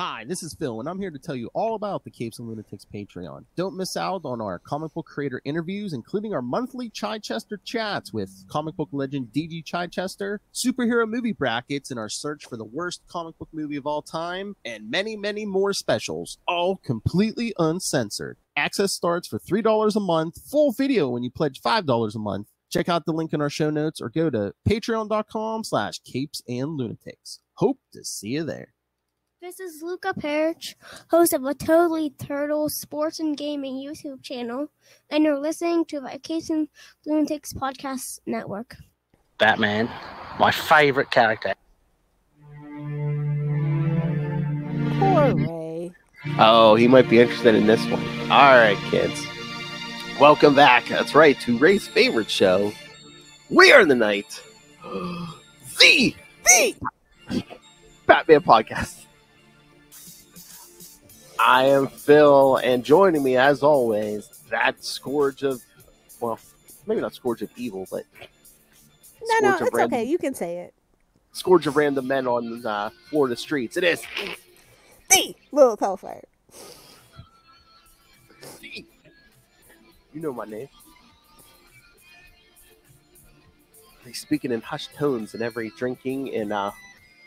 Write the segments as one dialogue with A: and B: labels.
A: Hi, this is Phil, and I'm here to tell you all about the Capes and Lunatics Patreon. Don't miss out on our comic book creator interviews, including our monthly Chichester chats with comic book legend DG Chichester, superhero movie brackets in our search for the worst comic book movie of all time, and many, many more specials, all completely uncensored. Access starts for $3 a month, full video when you pledge $5 a month. Check out the link in our show notes or go to patreon.com/CapesandLunatics. Hope to see you there.
B: This is Luca Perich, host of a Totally Turtle sports and gaming YouTube channel, and you're listening to the Capes and Lunatics podcast network.
C: Batman, my favorite character.
D: Poor Ray.
E: Oh, he might be interested in this one. All right, kids. Welcome back. That's right, to Ray's favorite show. We are the Night. The Batman podcast. I am Phil, and joining me, as always, that scourge of, well, maybe not scourge of evil, but
D: No, it's okay. You can say it.
E: Scourge of random men on Florida streets. It is
D: The Little Hellfire.
E: You know my name. He's speaking in hushed tones in every drinking and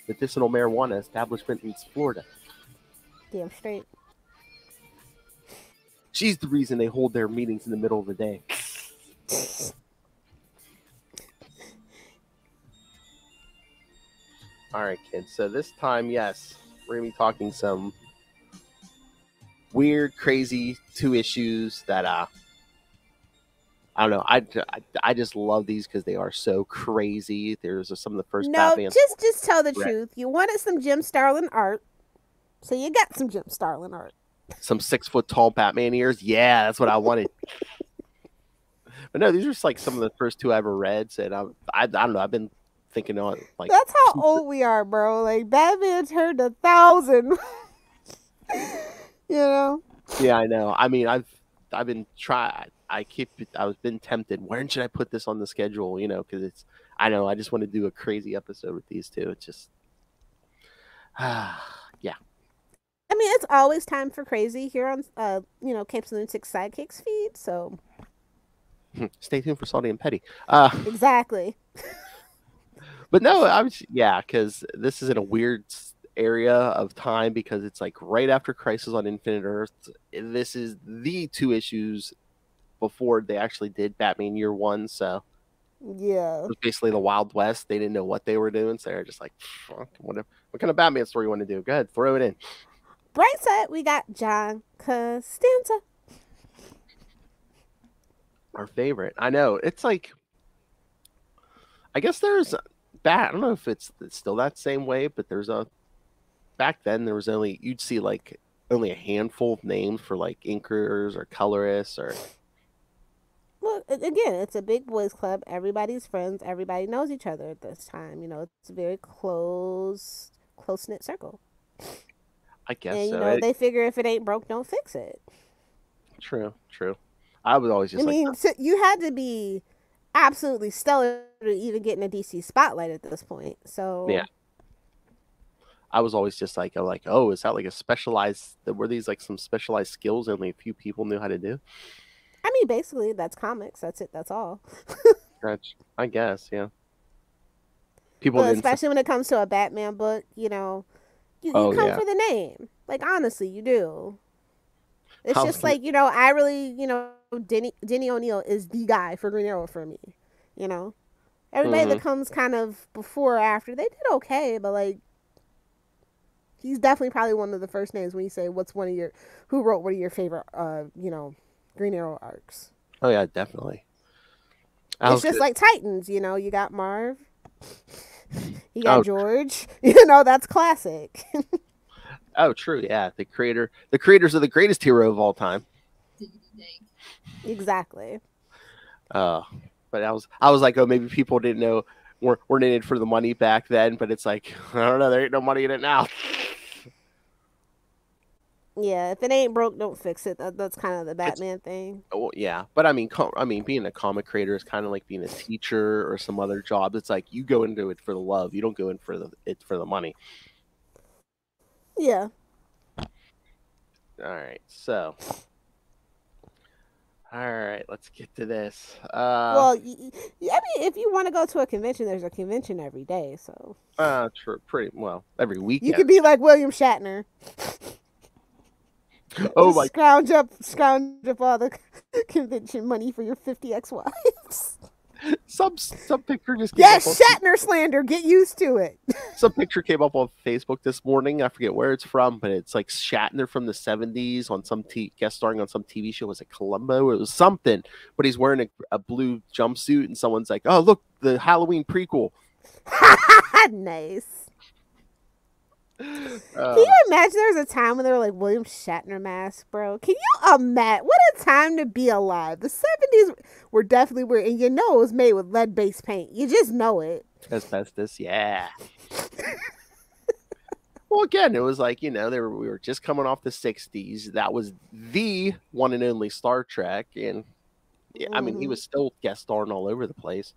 E: medicinal marijuana establishment in Florida.
D: Damn straight.
E: She's the reason they hold their meetings in the middle of the day. All right, kids. So this time, yes, we're going to be talking some weird, crazy 2 issues that, I don't know. I just love these because they are so crazy. There's some of the first Batman.
D: Just tell the truth. You wanted some Jim Starlin art, so you got some Jim Starlin art.
E: Some 6-foot-tall Batman ears. Yeah, that's what I wanted. But no, these are just like some of the first 2 I ever read. And I don't know. I've been thinking on like
D: that's how old we are, bro. Like Batman turned 1,000. You know.
E: Yeah, I know. I mean, I've been trying. I've been tempted. When should I put this on the schedule? You know, because it's. I know. I just want to do a crazy episode with these 2. It's just. Yeah.
D: I mean, it's always time for crazy here on, Capes and Lunatics Sidekicks feed. So
E: stay tuned for Salty and Petty.
D: Exactly.
E: But no, because this is in a weird area of time because it's like right after Crisis on Infinite Earth. This is the 2 issues before they actually did Batman Year One. So
D: yeah,
E: it was basically the Wild West. They didn't know what they were doing, so they're just like, whatever. What kind of Batman story you want to do? Go ahead, throw it in.
D: Bright side, we got John Costanza.
E: Our favorite. I know. It's like, I guess there's I don't know if it's still that same way, but back then there was you'd see like only a handful of names for like inkers or colorists or.
D: Well, again, it's a big boys club. Everybody's friends. Everybody knows each other at this time. You know, it's a very close-knit circle.
E: I guess
D: and,
E: so.
D: You know, they figure if it ain't broke, don't fix it.
E: True. I was always just
D: so you had to be absolutely stellar to even get in a DC spotlight at this point. So
E: yeah. I was always just like, oh, is that like a specialized, were these like some specialized skills only a few people knew how to do?
D: I mean, basically, that's comics. That's it. That's all.
E: I guess, yeah.
D: Especially when it comes to a Batman book, you know, you come for the name. Like, honestly, you do. It's just like, you know, I really, you know, Denny O'Neil is the guy for Green Arrow for me, you know. Everybody that comes kind of before or after, they did okay, but, like, he's definitely probably one of the first names when you say, who wrote one of your favorite, Green Arrow arcs.
E: Oh, yeah, definitely.
D: It's just like Titans, you know, you got Marv, you got George, you know, that's classic.
E: Oh, true, yeah. The creators of the greatest hero of all time.
D: Exactly.
E: But I was like, oh, maybe people didn't know weren't in it for the money back then, but it's like, I don't know, there ain't no money in it now.
D: Yeah, if it ain't broke, don't fix it. That's kind of the Batman thing.
E: Oh, yeah, but I mean, being a comic creator is kind of like being a teacher or some other job. It's like you go into it for the love. You don't go in for the money.
D: Yeah.
E: All right, so. All right, let's get to this.
D: Well, I mean, if you want to go to a convention, there's a convention every day, so.
E: True, pretty well every weekend.
D: You could be like William Shatner.
E: Oh my!
D: Scrounge up all the convention money for your 50 ex-wives.
E: Some picture just came up
D: Shatner slander. Get used to it.
E: Some picture came up on Facebook this morning. I forget where it's from, but it's like Shatner from the 70s on some guest starring on some TV show. Was it Columbo? It was something, but he's wearing a blue jumpsuit, and someone's like, "Oh, look, the Halloween prequel."
D: Nice. Can you imagine there was a time when they were like William Shatner mask, bro? Can you imagine? What a time to be alive. The 70s were definitely weird, and you know it was made with lead-based paint. You just know it.
E: Asbestos, yeah. Well, again, it was like, we were just coming off the 60s. That was the one and only Star Trek, and I mean, he was still guest starring all over the place.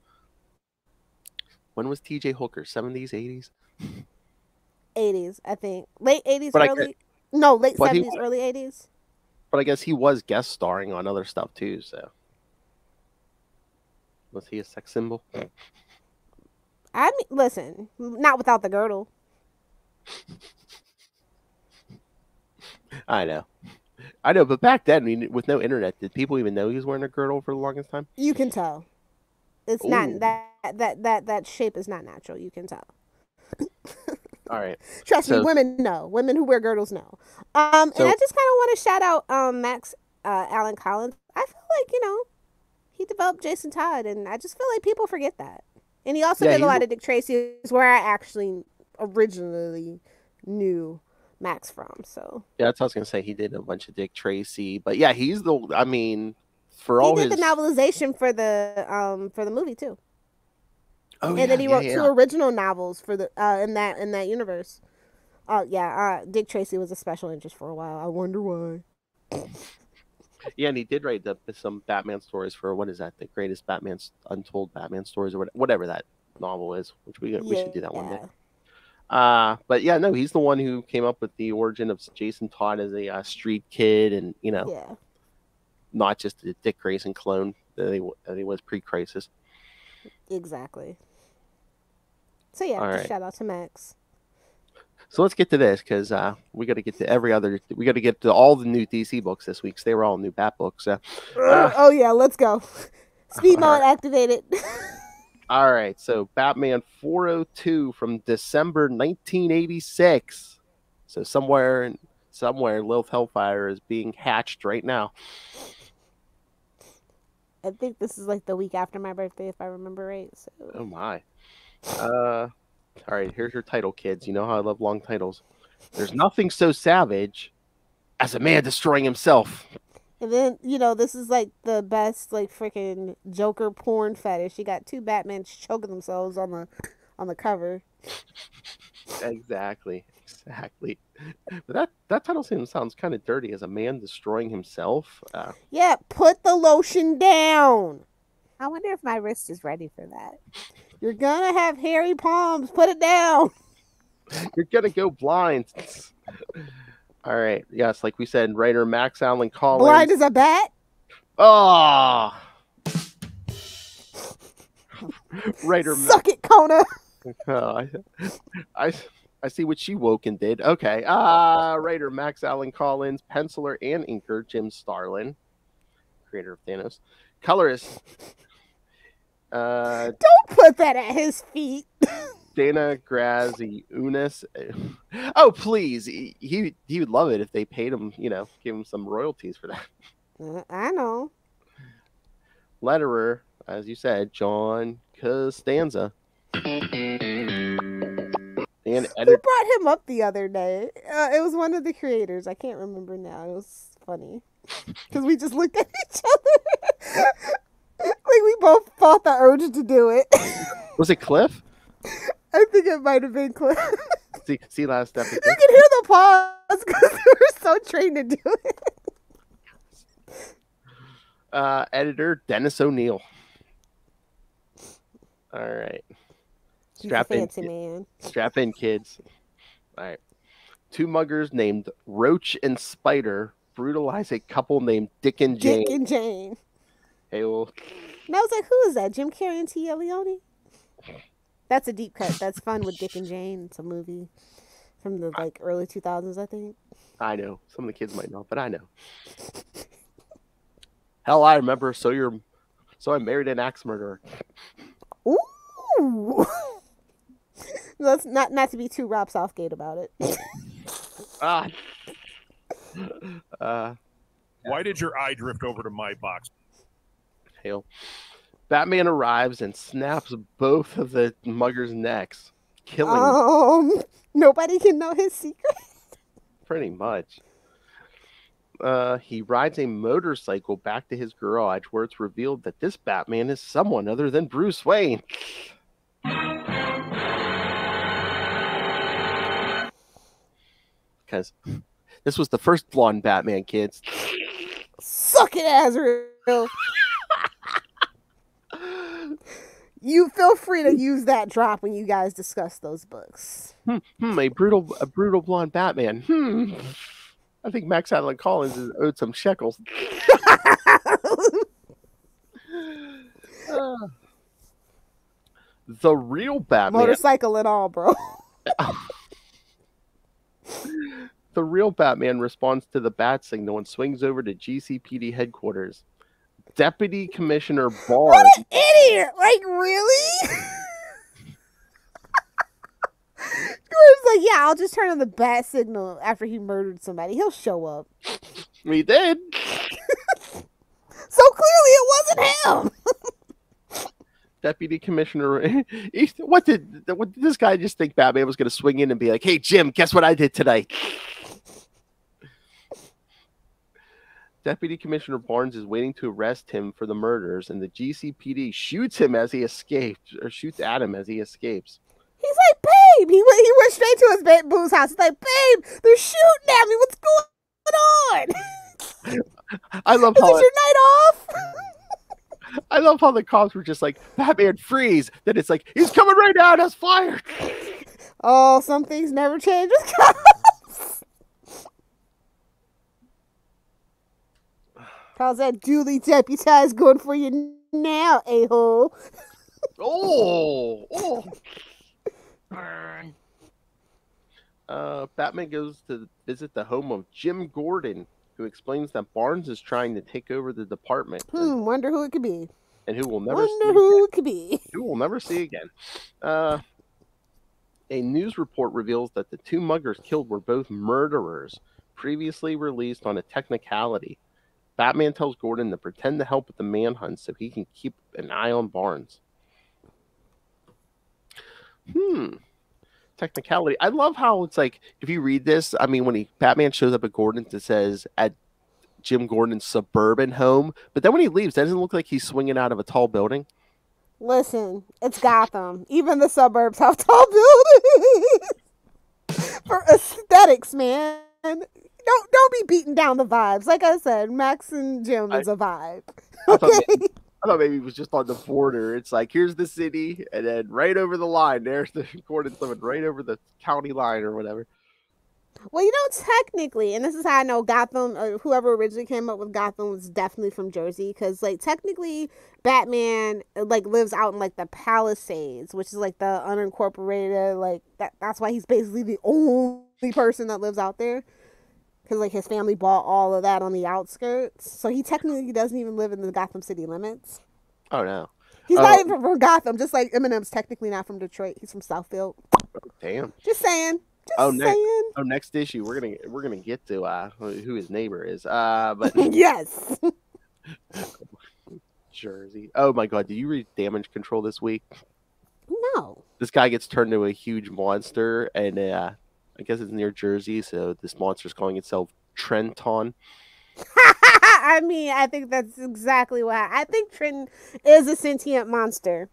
E: When was TJ Hooker? 70s, 80s?
D: 80s, I think. Late 80s, late 70s, early 80s.
E: But I guess he was guest starring on other stuff too, so. Was he a sex symbol?
D: I mean, listen, not without the girdle.
E: I know, but back then, I mean, with no internet, did people even know he was wearing a girdle for the longest time?
D: You can tell. It's not that shape is not natural. You can tell.
E: All right.
D: Trust me, women know. Women who wear girdles know. And I just kind of want to shout out Max Allen Collins. I feel like, he developed Jason Todd, and I just feel like people forget that. And he also did a lot of Dick Tracy, where I actually originally knew Max from. So
E: yeah, that's what I was gonna say. He did a bunch of Dick Tracy, but yeah, he's the. I mean,
D: he did the novelization for the movie too.
E: Oh,
D: and then he wrote 2 original novels for the in that universe. Dick Tracy was a special interest for a while. I wonder why.
E: Yeah, and he did write some Batman stories for, what is that? The Greatest Untold Batman Stories, or whatever that novel is, which we should do that one day. But yeah, no, he's the one who came up with the origin of Jason Todd as a street kid, and not just a Dick Grayson clone that he was pre-Crisis.
D: Exactly. So yeah, shout out to Max.
E: So let's get to this, because we got to get to we got to get to all the new DC books this week. They were all new Bat books.
D: Oh yeah, let's go. Speed mode activated.
E: All right, so Batman 402 from December 1986. So somewhere Lilith Hellfire is being hatched right now.
D: I think this is like the week after my birthday, if I remember right. So.
E: Oh my. All right, here's your title, kids. You know how I love long titles. There's nothing so savage as a man destroying himself.
D: And then, this is like the best, like, freaking Joker porn fetish. You got 2 Batmans choking themselves on the cover.
E: Exactly. But that title sounds kind of dirty, as a man destroying himself.
D: Yeah, put the lotion down. I wonder if my wrist is ready for that. You're gonna have hairy palms. Put it down.
E: You're gonna go blind. All right. Yes, like we said, writer Max Allen Collins.
D: Blind as a bat?
E: Oh. Writer.
D: Suck it, Kona.
E: I see what she woke and did. Okay. Writer Max Allen Collins, penciler and inker Jim Starlin, creator of Thanos. Colorist.
D: Don't put that at his feet.
E: Dana Graziunas. Oh, please. He would love it if they paid him, give him some royalties for that.
D: I know.
E: Letterer, as you said, John Costanza. And
D: Who brought him up the other day? It was one of the creators. I can't remember now. It was funny. Because we just looked at each other. Like we both fought the urge to do it.
E: Was it Cliff?
D: I think it might have been Cliff.
E: See last episode.
D: You can hear the pause because we were so trained to do it.
E: Editor Dennis O'Neill. All right. Strap in, man. Strap in, kids. All right. 2 muggers named Roach and Spider brutalize a couple named Dick and Jane.
D: Dick and Jane.
E: Hey, well.
D: And I was like, who is that? Jim Carrey and Tia Leone? That's a deep cut. That's fun with Dick and Jane. It's a movie from the early 2000s, I think.
E: I know. Some of the kids might know, but I know. Hell, I remember. So I married an axe murderer.
D: Ooh. Let's not to be too Rob Southgate about it.
F: Why did your eye drift over to my box?
E: Hail. Batman arrives and snaps both of the muggers' necks, killing.
D: Nobody can know his secret.
E: Pretty much. He rides a motorcycle back to his garage, where it's revealed that this Batman is someone other than Bruce Wayne. Because this was the first blonde Batman, kids.
D: Suck it, Azrael. You feel free to use that drop when you guys discuss those books.
E: A brutal blonde Batman. I think Max Allen Collins is owed some shekels. The real Batman.
D: Motorcycle and all, bro.
E: The real Batman responds to the bat signal and swings over to GCPD headquarters. Deputy Commissioner Barnes.
D: What an idiot! Like, really? Gordon's like, yeah, I'll just turn on the bat signal after he murdered somebody. He'll show up.
E: We did.
D: So clearly it wasn't him.
E: Deputy Commissioner. What did this guy just think Batman was going to swing in and be like, hey, Jim, guess what I did tonight? Deputy Commissioner Barnes is waiting to arrest him for the murders, and the GCPD shoots at him as he escapes. He's like, babe! He went straight to his boo's house. He's like, babe, they're shooting at me. What's going on? I love
D: how your night off?
E: I love how the cops were just like, Batman, freeze. Then it's like, he's coming right down. Us fired.
D: Oh, some things never change with cops. How's that duly deputized going for you now, a-hole? Batman goes to visit the home of Jim Gordon, who explains that Barnes is trying to take over the department. Wonder who it could be.
E: And who will never Who will never see again. A news report reveals that the two muggers killed were both murderers, previously released on a technicality. Batman tells Gordon to pretend to help with the manhunt so he can keep an eye on Barnes. Technicality. I love how it's like, if you read this, I mean, when Batman shows up at Gordon's, it says at Jim Gordon's suburban home, but then when he leaves, it doesn't look like he's swinging out of a tall building.
D: Listen, it's Gotham. Even the suburbs have tall buildings. For aesthetics, man. Don't be beating down the vibes. Like I said, Max and Jim is a vibe. Okay.
E: I thought maybe it was just on the border. It's like, here's the city, and then right over the line, there's the Gordon's living right over the county line or whatever.
D: Well, technically, and this is how I know Gotham, whoever originally came up with Gotham was definitely from Jersey, because, technically, Batman, lives out in, the Palisades, which is, the unincorporated, that's why he's basically the only person that lives out there. Because, his family bought all of that on the outskirts. So he technically doesn't even live in the Gotham City limits.
E: Oh, no.
D: He's not even from Gotham, just like Eminem's technically not from Detroit. He's from Southfield.
E: Damn.
D: Just saying. Saying.
E: Next issue, we're gonna get to who his neighbor is. But
D: yes.
E: Jersey. Oh, my God. Did you read Damage Control this week?
D: No.
E: This guy gets turned into a huge monster, and I guess it's near Jersey, so this monster's calling itself Trenton.
D: I mean, I think that's exactly why. I think Trenton is a sentient monster.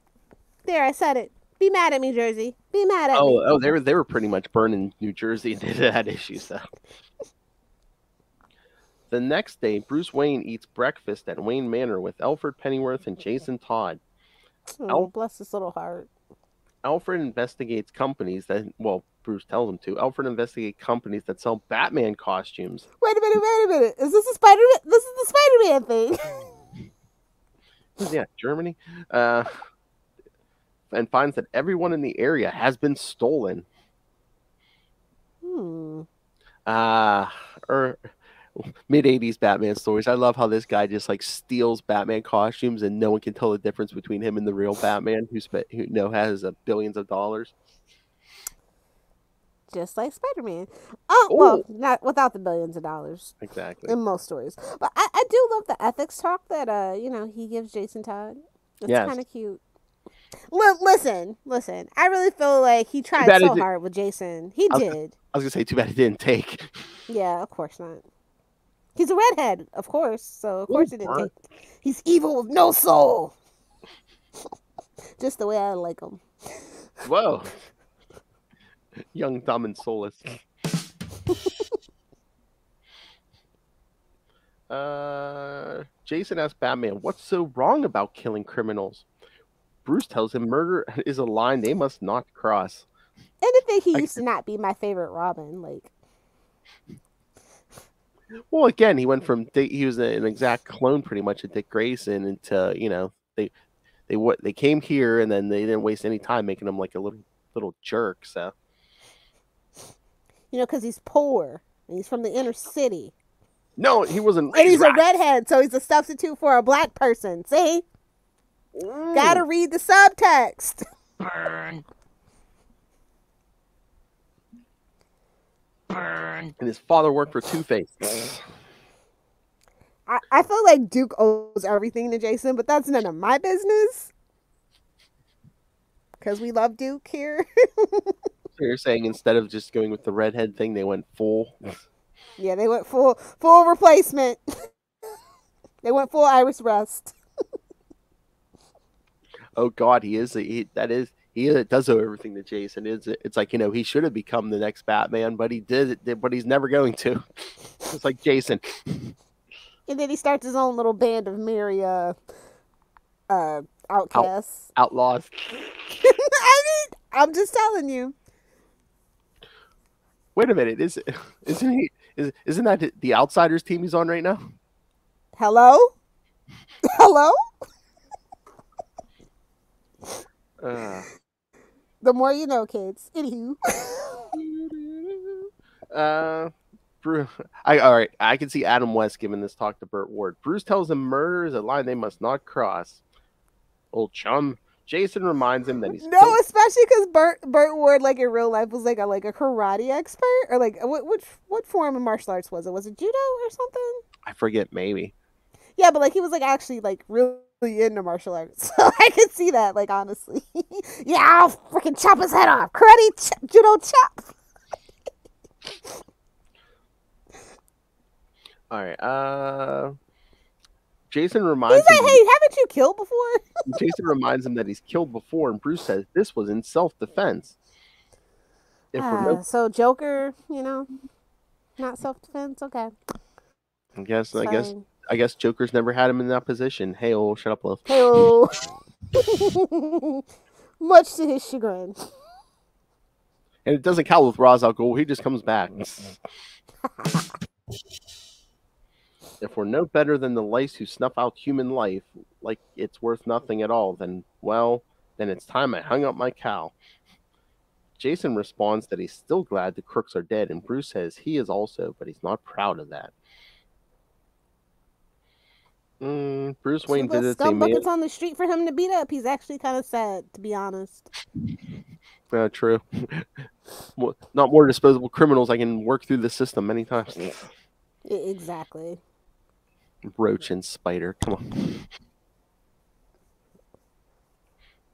D: There, I said it. Be mad at me, Jersey. Be mad at me.
E: Oh, they were pretty much burning New Jersey and they had issues, though. The next day, Bruce Wayne eats breakfast at Wayne Manor with Alfred Pennyworth and Jason Todd.
D: Oh, bless his little heart.
E: Alfred investigates companies that, Bruce tells him to. Alfred investigates companies that sell Batman costumes.
D: Wait a minute. Is this a Spider-Man? This is the Spider-Man thing.
E: Yeah, Germany. And finds that everyone in the area has been stolen. Mid-'80s Batman stories. I love how this guy just like steals Batman costumes and no one can tell the difference between him and the real Batman who has billions of dollars.
D: Just like Spider-Man. Well, not without the billions of dollars.
E: Exactly.
D: In most stories. But I do love the ethics talk that he gives Jason Todd. It's kind of cute. Listen. I really feel like he tried so hard with Jason. He did.
E: I was going to say, too bad it didn't take.
D: Yeah, of course not. He's a redhead, of course. So, of course it didn't take. He's evil with no soul. Just the way I like him.
E: Whoa. Young, dumb, and soulless. Jason asks Batman, what's so wrong about killing criminals? Bruce tells him murder is a line they must not cross.
D: And I think he used to not be my favorite Robin.
E: Well, again, he went from he was an exact clone, pretty much, of Dick Grayson, into they came here and then they didn't waste any time making him like a little jerk. So,
D: because he's poor and he's from the inner city.
E: No, he wasn't.
D: And he's a redhead, so he's a substitute for a black person. See, gotta read the subtext.
C: Burn.
E: And his father worked for Two-Face.
D: I feel like Duke owes everything to Jason, but that's none of my business. Because we love Duke here.
E: So you're saying instead of just going with the redhead thing, they went full?
D: Yeah, they went full replacement. They went full Iris Rust.
E: Oh God, he does owe everything to Jason. It's like, he should have become the next Batman, but he did, but he's never going to. It's like Jason.
D: And then he starts his own little band of merry outcasts.
E: Outlaws.
D: I'm just telling you.
E: Wait a minute, isn't that the Outsiders team he's on right now?
D: Hello? The more you know, kids. Anywho.
E: I can see Adam West giving this talk to Burt Ward. Bruce tells him murder is a line they must not cross. Old chum. Jason reminds him that he's
D: especially because Burt Ward, like in real life, was like a karate expert, or like what form of martial arts was it? Was it judo or something?
E: I forget, maybe.
D: Yeah, but he was actually really into martial arts, so I could see that. Honestly, yeah, I'll freaking chop his head off. Karate judo chop.
E: All right. Jason reminds
D: him. He's like, hey, haven't you killed before?
E: Jason reminds him that he's killed before, and Bruce says this was in self-defense.
D: So Joker, not self-defense. Okay.
E: I guess Joker's never had him in that position. Hey-oh, shut up, Lilith.
D: Hey-oh. Much to his chagrin.
E: And it doesn't count with Ra's al Ghul. He just comes back. If we're no better than the lice who snuff out human life, like it's worth nothing at all, then it's time I hung up my cow. Jason responds that he's still glad the crooks are dead, and Bruce says he is also, but he's not proud of that. Bruce Wayne visits a man.
D: Buckets on the street for him to beat up. He's actually kind of sad, to be honest.
E: True. Not more disposable criminals. I can work through the system many times.
D: Exactly.
E: Roach and Spider. Come on.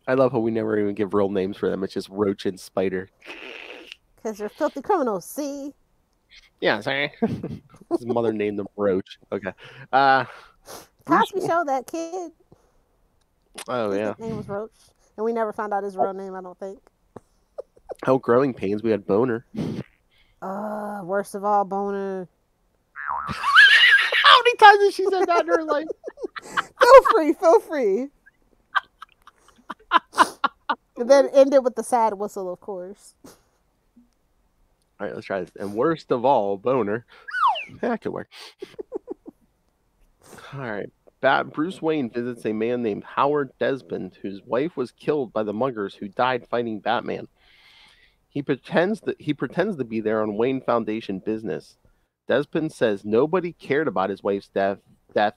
E: I love how we never even give real names for them. It's just Roach and Spider.
D: Because they're filthy criminals, see?
E: Yeah, sorry. His mother named them Roach. Okay.
D: Cosby Show, that kid.
E: Oh, yeah.
D: His name was Roach. And we never found out his real name, I don't think.
E: How Growing Pains, we had Boner.
D: Worst of all, Boner.
E: How many times has she said that in her life?
D: Feel free. And then end it with the sad whistle, of course.
E: All right, let's try this. And worst of all, boner. That could work. All right. Bruce Wayne visits a man named Howard Desmond, whose wife was killed by the muggers who died fighting Batman. He pretends to be there on Wayne Foundation business. Desmond says nobody cared about his wife's death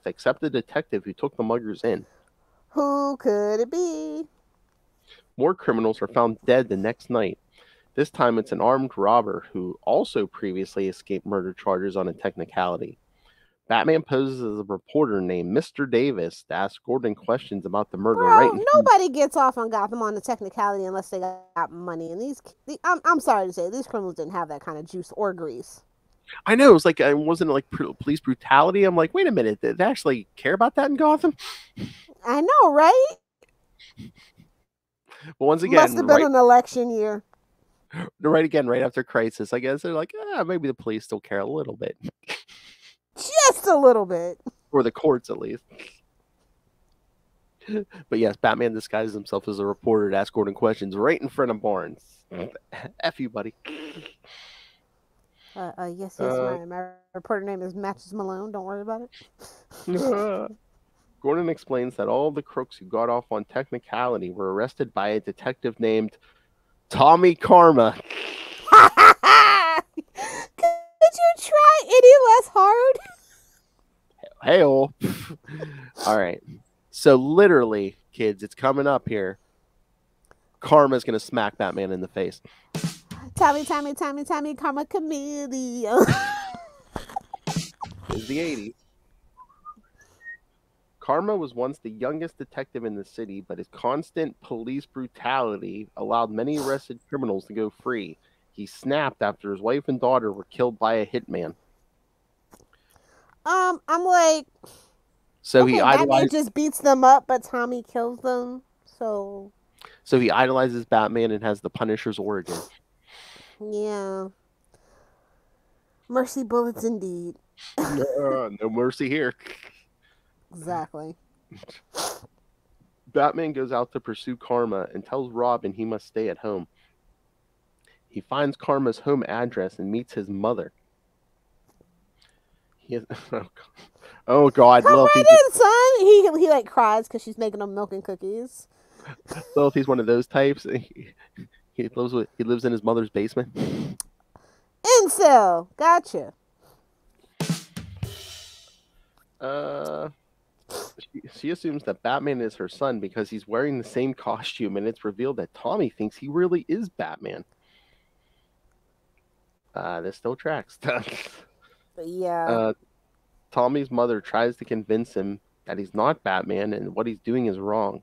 E: except the detective who took the muggers in.
D: Who could it be?
E: More criminals are found dead the next night. This time it's an armed robber who also previously escaped murder charges on a technicality. Batman poses as a reporter named Mr. Davis to ask Gordon questions about the murder.
D: Bro, nobody gets off on Gotham on the technicality unless they got money. And I'm sorry to say, these criminals didn't have that kind of juice or grease.
E: I know. It was like, it wasn't like police brutality. I'm like, wait a minute. Did they actually care about that in Gotham?
D: I know, right?
E: But once again,
D: must have been an election year.
E: Right after Crisis, I guess they're like, maybe the police still care a little bit.
D: Just a little bit.
E: Or the courts, at least. But yes, Batman disguises himself as a reporter to ask Gordon questions right in front of Barnes. F you, buddy.
D: Yes, my reporter name is Matches Malone. Don't worry about it.
E: Gordon explains that all the crooks who got off on technicality were arrested by a detective named Tommy Carma.
D: Could you try any less hard?
E: Hey-oh. All right. So literally, kids, it's coming up here. Karma's going to smack Batman in the face.
D: Tommy, Karma Chameleon.
E: It's the 80s. Karma was once the youngest detective in the city, but his constant police brutality allowed many arrested criminals to go free. He snapped after his wife and daughter were killed by a hitman.
D: I'm like,
E: so
D: okay,
E: he idolized.
D: Batman just beats them up, but Tommy kills them. So
E: he idolizes Batman and has the Punisher's origin.
D: Yeah. Mercy bullets indeed.
E: No mercy here.
D: Exactly.
E: Batman goes out to pursue Karma and tells Robin he must stay at home. He finds Karma's home address and meets his mother. Oh God!
D: Come right in, son. He like cries because she's making him milk and cookies.
E: Lilith, he's one of those types. He lives in his mother's basement.
D: Incel, gotcha.
E: She assumes that Batman is her son because he's wearing the same costume, and it's revealed that Tommy thinks he really is Batman. This still tracks.
D: Yeah.
E: Tommy's mother tries to convince him that he's not Batman and what he's doing is wrong.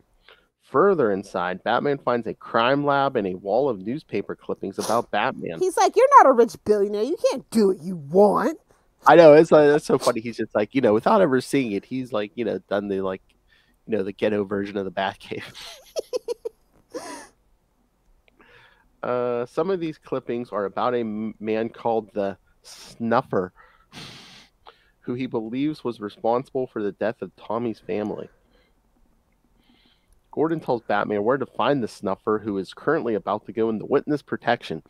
E: Further inside, Batman finds a crime lab and a wall of newspaper clippings about Batman.
D: He's like, "You're not a rich billionaire. You can't do what you want."
E: I know, it's like, that's so funny. He's just like, without ever seeing it, he's like, done the the ghetto version of the Batcave. Some of these clippings are about a man called the Snuffer, who he believes was responsible for the death of Tommy's family. Gordon tells Batman where to find the Snuffer, who is currently about to go into witness protection.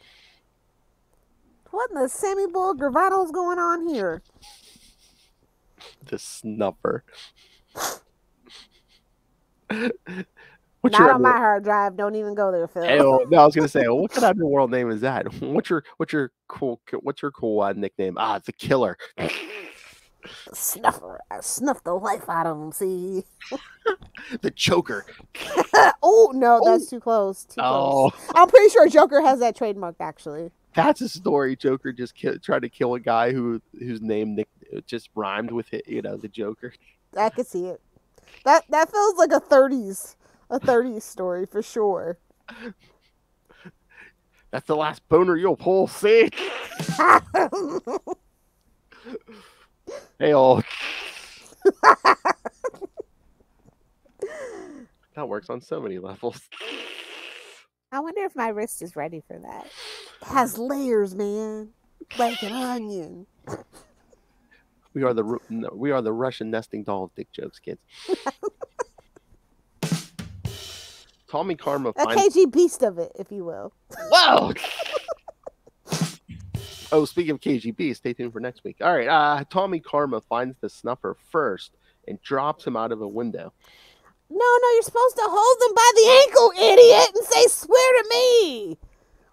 D: What in the Sammy Bull Gravato's going on here?
E: The Snuffer.
D: Not on my hard drive. Don't even go there, Phil.
E: Hey, no, I was gonna say, what kind of underworld name is that? What's your cool nickname? The Killer.
D: Snuffer. I snuffed the life out of him. See,
E: the Joker.
D: Oh no, that's too close. Close. I'm pretty sure Joker has that trademark. Actually,
E: that's a story. Joker just tried to kill a guy whose name just rhymed with it. The Joker.
D: I could see it. That feels like a 30s story for sure.
E: That's the last boner you'll pull, see? Hey, all. That works on so many levels.
D: I wonder if my wrist is ready for that. It has layers, man. Like an onion.
E: We are the Russian nesting doll of dick jokes, kids. Tommy Karma
D: a KG beast of it, if you will.
E: Whoa! Oh, speaking of KGB, stay tuned for next week. All right, Tommy Carma finds the snuffer first and drops him out of a window.
D: No, you're supposed to hold them by the ankle, idiot, and say, swear to me.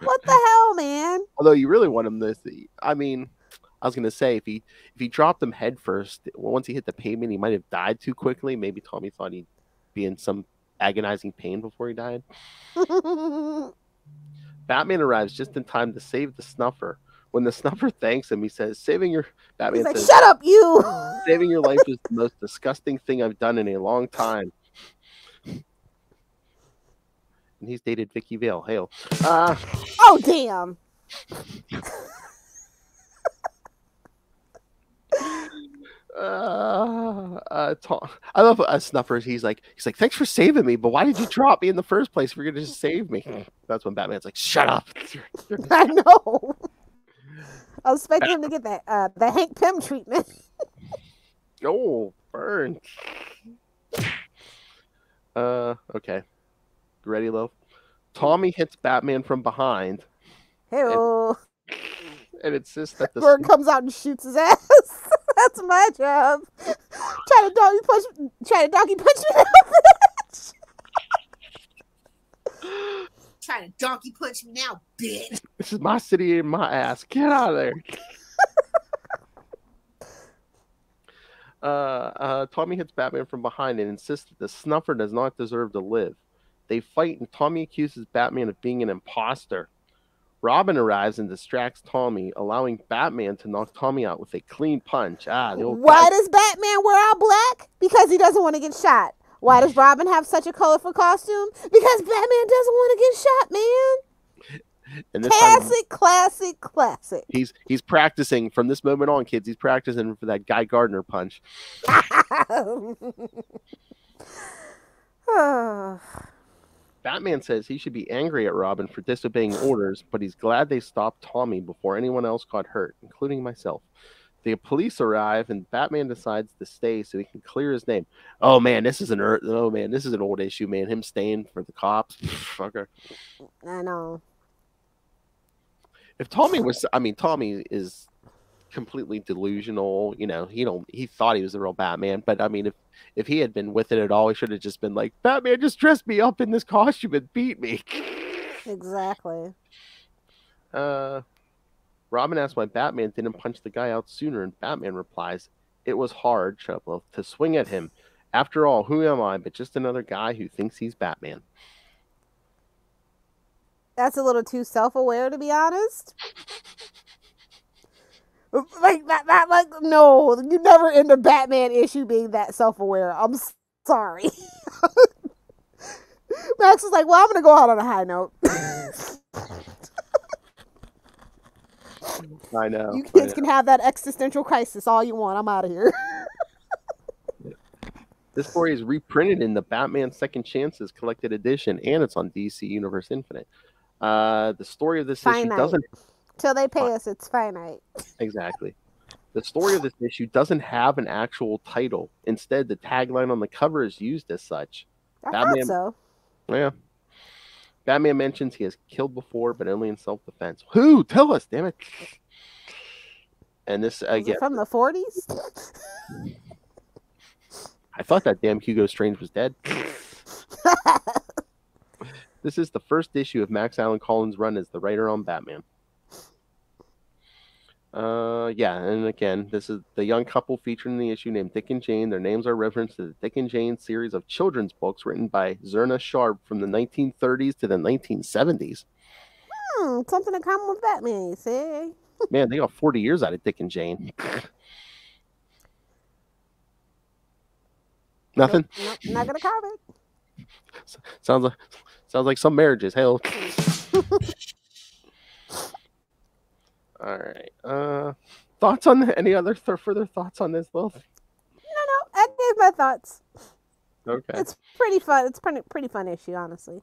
D: What the hell, man?
E: Although you really want him to see. I mean, I was going to say, if he dropped him head first, once he hit the pavement, he might have died too quickly. Maybe Tommy thought he'd be in some agonizing pain before he died. Batman arrives just in time to save the snuffer. When the snuffer thanks him, he says, Batman says,
D: shut up, you!
E: Saving your life is the most disgusting thing I've done in a long time. And he's dated Vicky Vale. Hail.
D: Oh, damn.
E: I love Snuffers. He's like, thanks for saving me, but why did you drop me in the first place if you're gonna just save me? That's when Batman's like, shut up.
D: I know. I was expecting him to get that the Hank Pym treatment.
E: Oh, burn. Okay. You ready, love? Tommy hits Batman from behind.
D: Hey-oh.
E: And insists that the
D: bird comes out and shoots his ass. That's my job. Try to donkey punch me now, bitch.
G: Try to donkey punch me now, bitch.
E: This is my city and my ass. Get out of there. Tommy hits Batman from behind and insists that the snuffer does not deserve to live. They fight and Tommy accuses Batman of being an imposter. Robin arrives and distracts Tommy, allowing Batman to knock Tommy out with a clean punch.
D: Why does Batman wear all black? Because he doesn't want to get shot. Why does Robin have such a colorful costume? Because Batman doesn't want to get shot, man.
E: And
D: Classic.
E: He's practicing from this moment on, kids. He's practicing for that Guy Gardner punch. Batman says he should be angry at Robin for disobeying orders, but he's glad they stopped Tommy before anyone else got hurt, including myself. The police arrive, and Batman decides to stay so he can clear his name. Oh man, this is an old issue, man. Him staying for the cops. Fucker.
D: I know.
E: If Tommy is completely delusional. You know, he thought he was the real Batman, but I mean, if he had been with it at all, he should have just been like, Batman just dressed me up in this costume and beat me.
D: Exactly.
E: Robin asks why Batman didn't punch the guy out sooner, and Batman replies, "It was hard, Chubblo, to swing at him. After all, who am I but just another guy who thinks he's Batman?"
D: That's a little too self-aware, to be honest. Like that, like, no, you never end a Batman issue being that self-aware. I'm sorry. Max is like, well, I'm gonna go out on a high note.
E: I know.
D: You kids can have that existential crisis all you want. I'm out of here.
E: This story is reprinted in the Batman Second Chances collected edition, and it's on DC Universe Infinite. The story of this issue doesn't...
D: Till they pay us, it's finite.
E: Exactly. The story of this issue doesn't have an actual title. Instead, the tagline on the cover is used as such.
D: I thought so.
E: Yeah. Batman mentions he has killed before, but only in self-defense. Who? Tell us, damn it. And this, again...
D: from the 40s?
E: I thought that damn Hugo Strange was dead. This is the first issue of Max Allan Collins' run as the writer on Batman. Yeah, and again, this is the young couple featured in the issue named Dick and Jane. Their names are referenced to the Dick and Jane series of children's books written by Zerna Sharp from the 1930s to the 1970s.
D: Something in common with Batman, you see?
E: Man, they got 40 years out of Dick and Jane. Nothing?
D: Nope, not gonna comment.
E: Sounds like some marriages. Hell. All right. Thoughts on any other further thoughts on this, Lilith?
D: No. I gave my thoughts.
E: Okay.
D: It's pretty fun. It's pretty fun issue, honestly.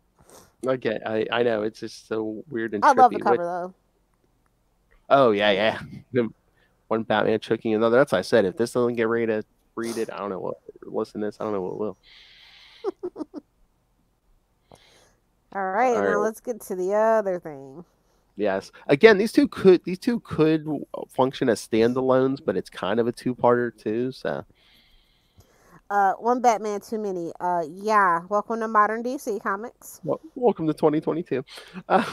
E: Okay, I know it's just so weird and
D: I
E: trippy.
D: love the cover though.
E: Oh yeah. One Batman choking another. That's what I said. If this doesn't get ready to read it, I don't know what. Listen to this, I don't know what will.
D: All right, now let's get to the other thing.
E: Yes. Again, these two could function as standalones, but it's kind of a two-parter too. So.
D: One Batman too many. Yeah. Welcome to modern DC Comics.
E: Well, welcome to 2022. All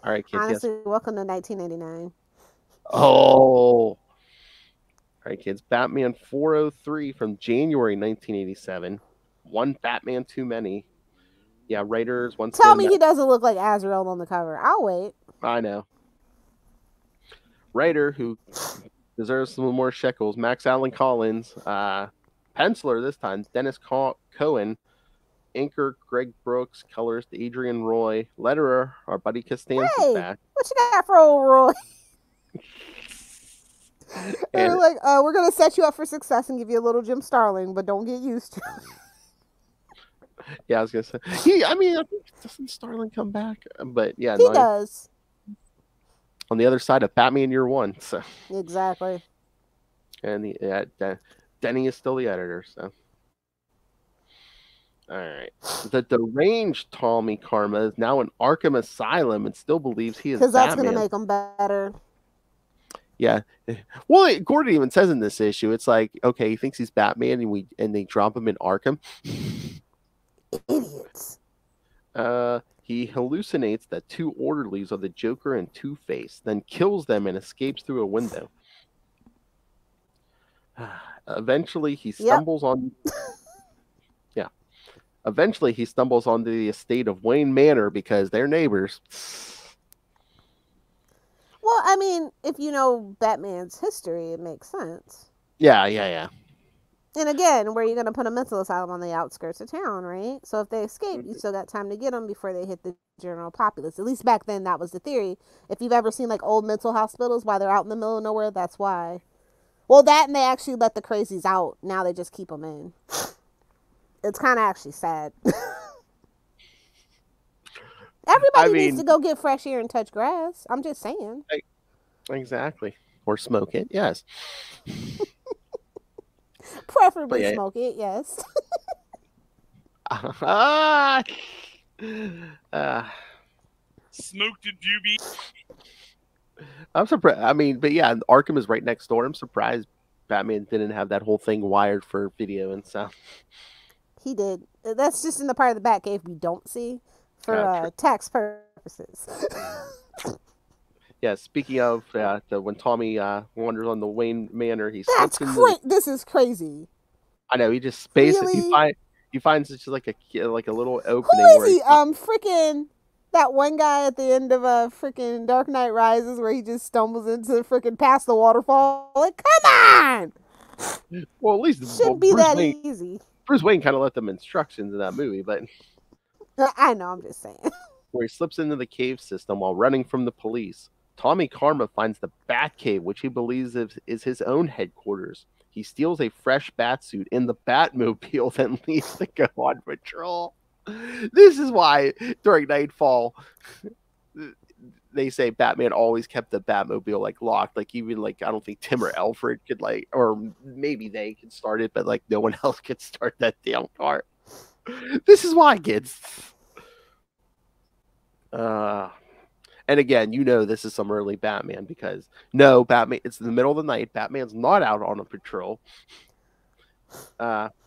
E: right, kids.
D: Honestly,
E: yes.
D: welcome to 1989.
E: Oh. All right, kids. Batman 403 from January 1987. One Batman too many. Yeah, writers.
D: Tell me he doesn't look like Azrael on the cover. I'll wait.
E: I know. Writer who deserves some more shekels. Max Allen Collins. Penciler this time. Dennis Cohen. Inker Greg Brooks. Colorist Adrian Roy. Letterer our buddy Costanza's back.
D: What you got for old Roy? They're like, we're gonna set you up for success and give you a little Jim Starling, but don't get used to it.
E: Yeah, I was gonna say. I think doesn't Starling come back? But yeah,
D: he does.
E: On the other side of Batman Year One, so
D: exactly.
E: And Denny is still the editor. So, all right. The deranged Tommy Carma is now in Arkham Asylum and still believes he is Batman.
D: Because that's gonna make him better.
E: Yeah. Well, Gordon even says in this issue, it's like, okay, he thinks he's Batman, and they drop him in Arkham.
D: Idiots.
E: He hallucinates that two orderlies are the Joker and Two-Face, then kills them and escapes through a window. Eventually, he stumbles on. Yeah. Eventually, he stumbles onto the estate of Wayne Manor because they're neighbors.
D: Well, I mean, if you know Batman's history, it makes sense.
E: Yeah.
D: And again, where are you going to put a mental asylum? On the outskirts of town, right? So if they escape, you still got time to get them before they hit the general populace. At least back then, that was the theory. If you've ever seen like old mental hospitals while they're out in the middle of nowhere, that's why. Well, that and they actually let the crazies out. Now they just keep them in. It's kind of actually sad. Everybody needs to go get fresh air and touch grass. I'm just saying.
E: Exactly. Or smoke it, yes.
D: Preferably smoke it, yes.
F: Smoked it, Juby.
E: I'm surprised. I mean, but yeah, Arkham is right next door. I'm surprised Batman didn't have that whole thing wired for video and stuff.
D: He did. That's just in the part of the Batcave we don't see for tax purposes.
E: Yeah, speaking of when Tommy wanders on the Wayne Manor,
D: This is crazy.
E: I know, he just basically he finds it's just like a little opening.
D: Who is he? Freaking that one guy at the end of a freaking Dark Knight Rises where he just stumbles into freaking past the waterfall. Like, come on!
E: Well, at least
D: shouldn't be that easy.
E: Bruce Wayne kind of let them instructions in that movie, but
D: I know, I'm just saying.
E: Where he slips into the cave system while running from the police. Tommy Carma finds the Batcave, which he believes is his own headquarters. He steals a fresh Batsuit in the Batmobile, then leaves to go on patrol. This is why during Nightfall they say Batman always kept the Batmobile like locked. Like even like I don't think Tim or Alfred could like, or maybe they could start it, but like no one else could start that damn car. This is why, kids. And again, you know this is some early Batman because Batman. It's in the middle of the night. Batman's not out on a patrol.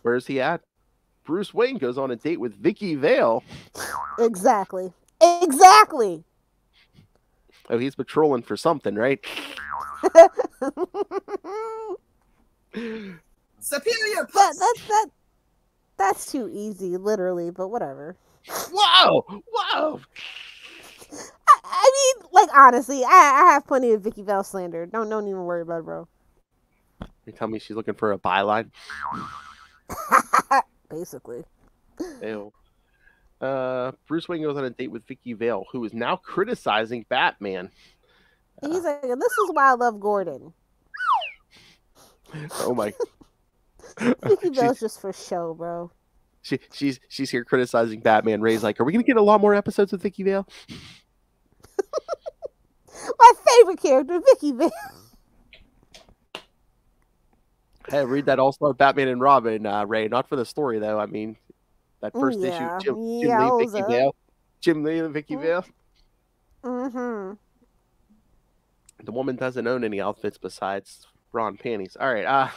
E: Where's he at? Bruce Wayne goes on a date with Vicky Vale.
D: Exactly.
E: Oh, he's patrolling for something, right?
G: Superior.
D: That's too easy, literally. But whatever.
E: Whoa!
D: I mean, like honestly, I have plenty of Vicky Vale slander. Don't even worry about it, bro.
E: You tell me she's looking for a byline?
D: Basically.
E: Ew. Bruce Wayne goes on a date with Vicky Vale, who is now criticizing Batman.
D: He's like, "This is why I love Gordon."
E: Oh my!
D: Vicky Vale's just for show, bro.
E: She's here criticizing Batman. Ray's like, "Are we gonna get a lot more episodes with Vicky Vale?"
D: My favorite character, Vicky Vale.
E: Hey, read that All-Star Batman and Robin, Ray. Not for the story, though. I mean, that first issue, Jim Lee and Vicky Vale.
D: Mm-hmm.
E: The woman doesn't own any outfits besides bra and panties. All right.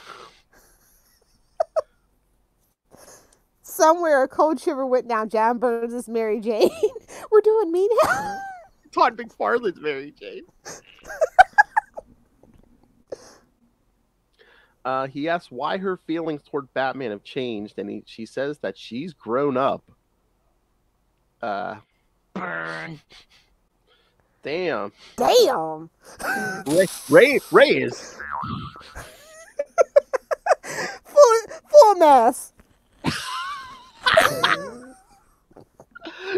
D: Somewhere a cold shiver went down John Burns' Mary Jane. We're doing me now.
E: Todd McFarlane's Mary Jane. He asks why her feelings toward Batman have changed, and she says that she's grown up. Burn. Damn. Ray is
D: full mess.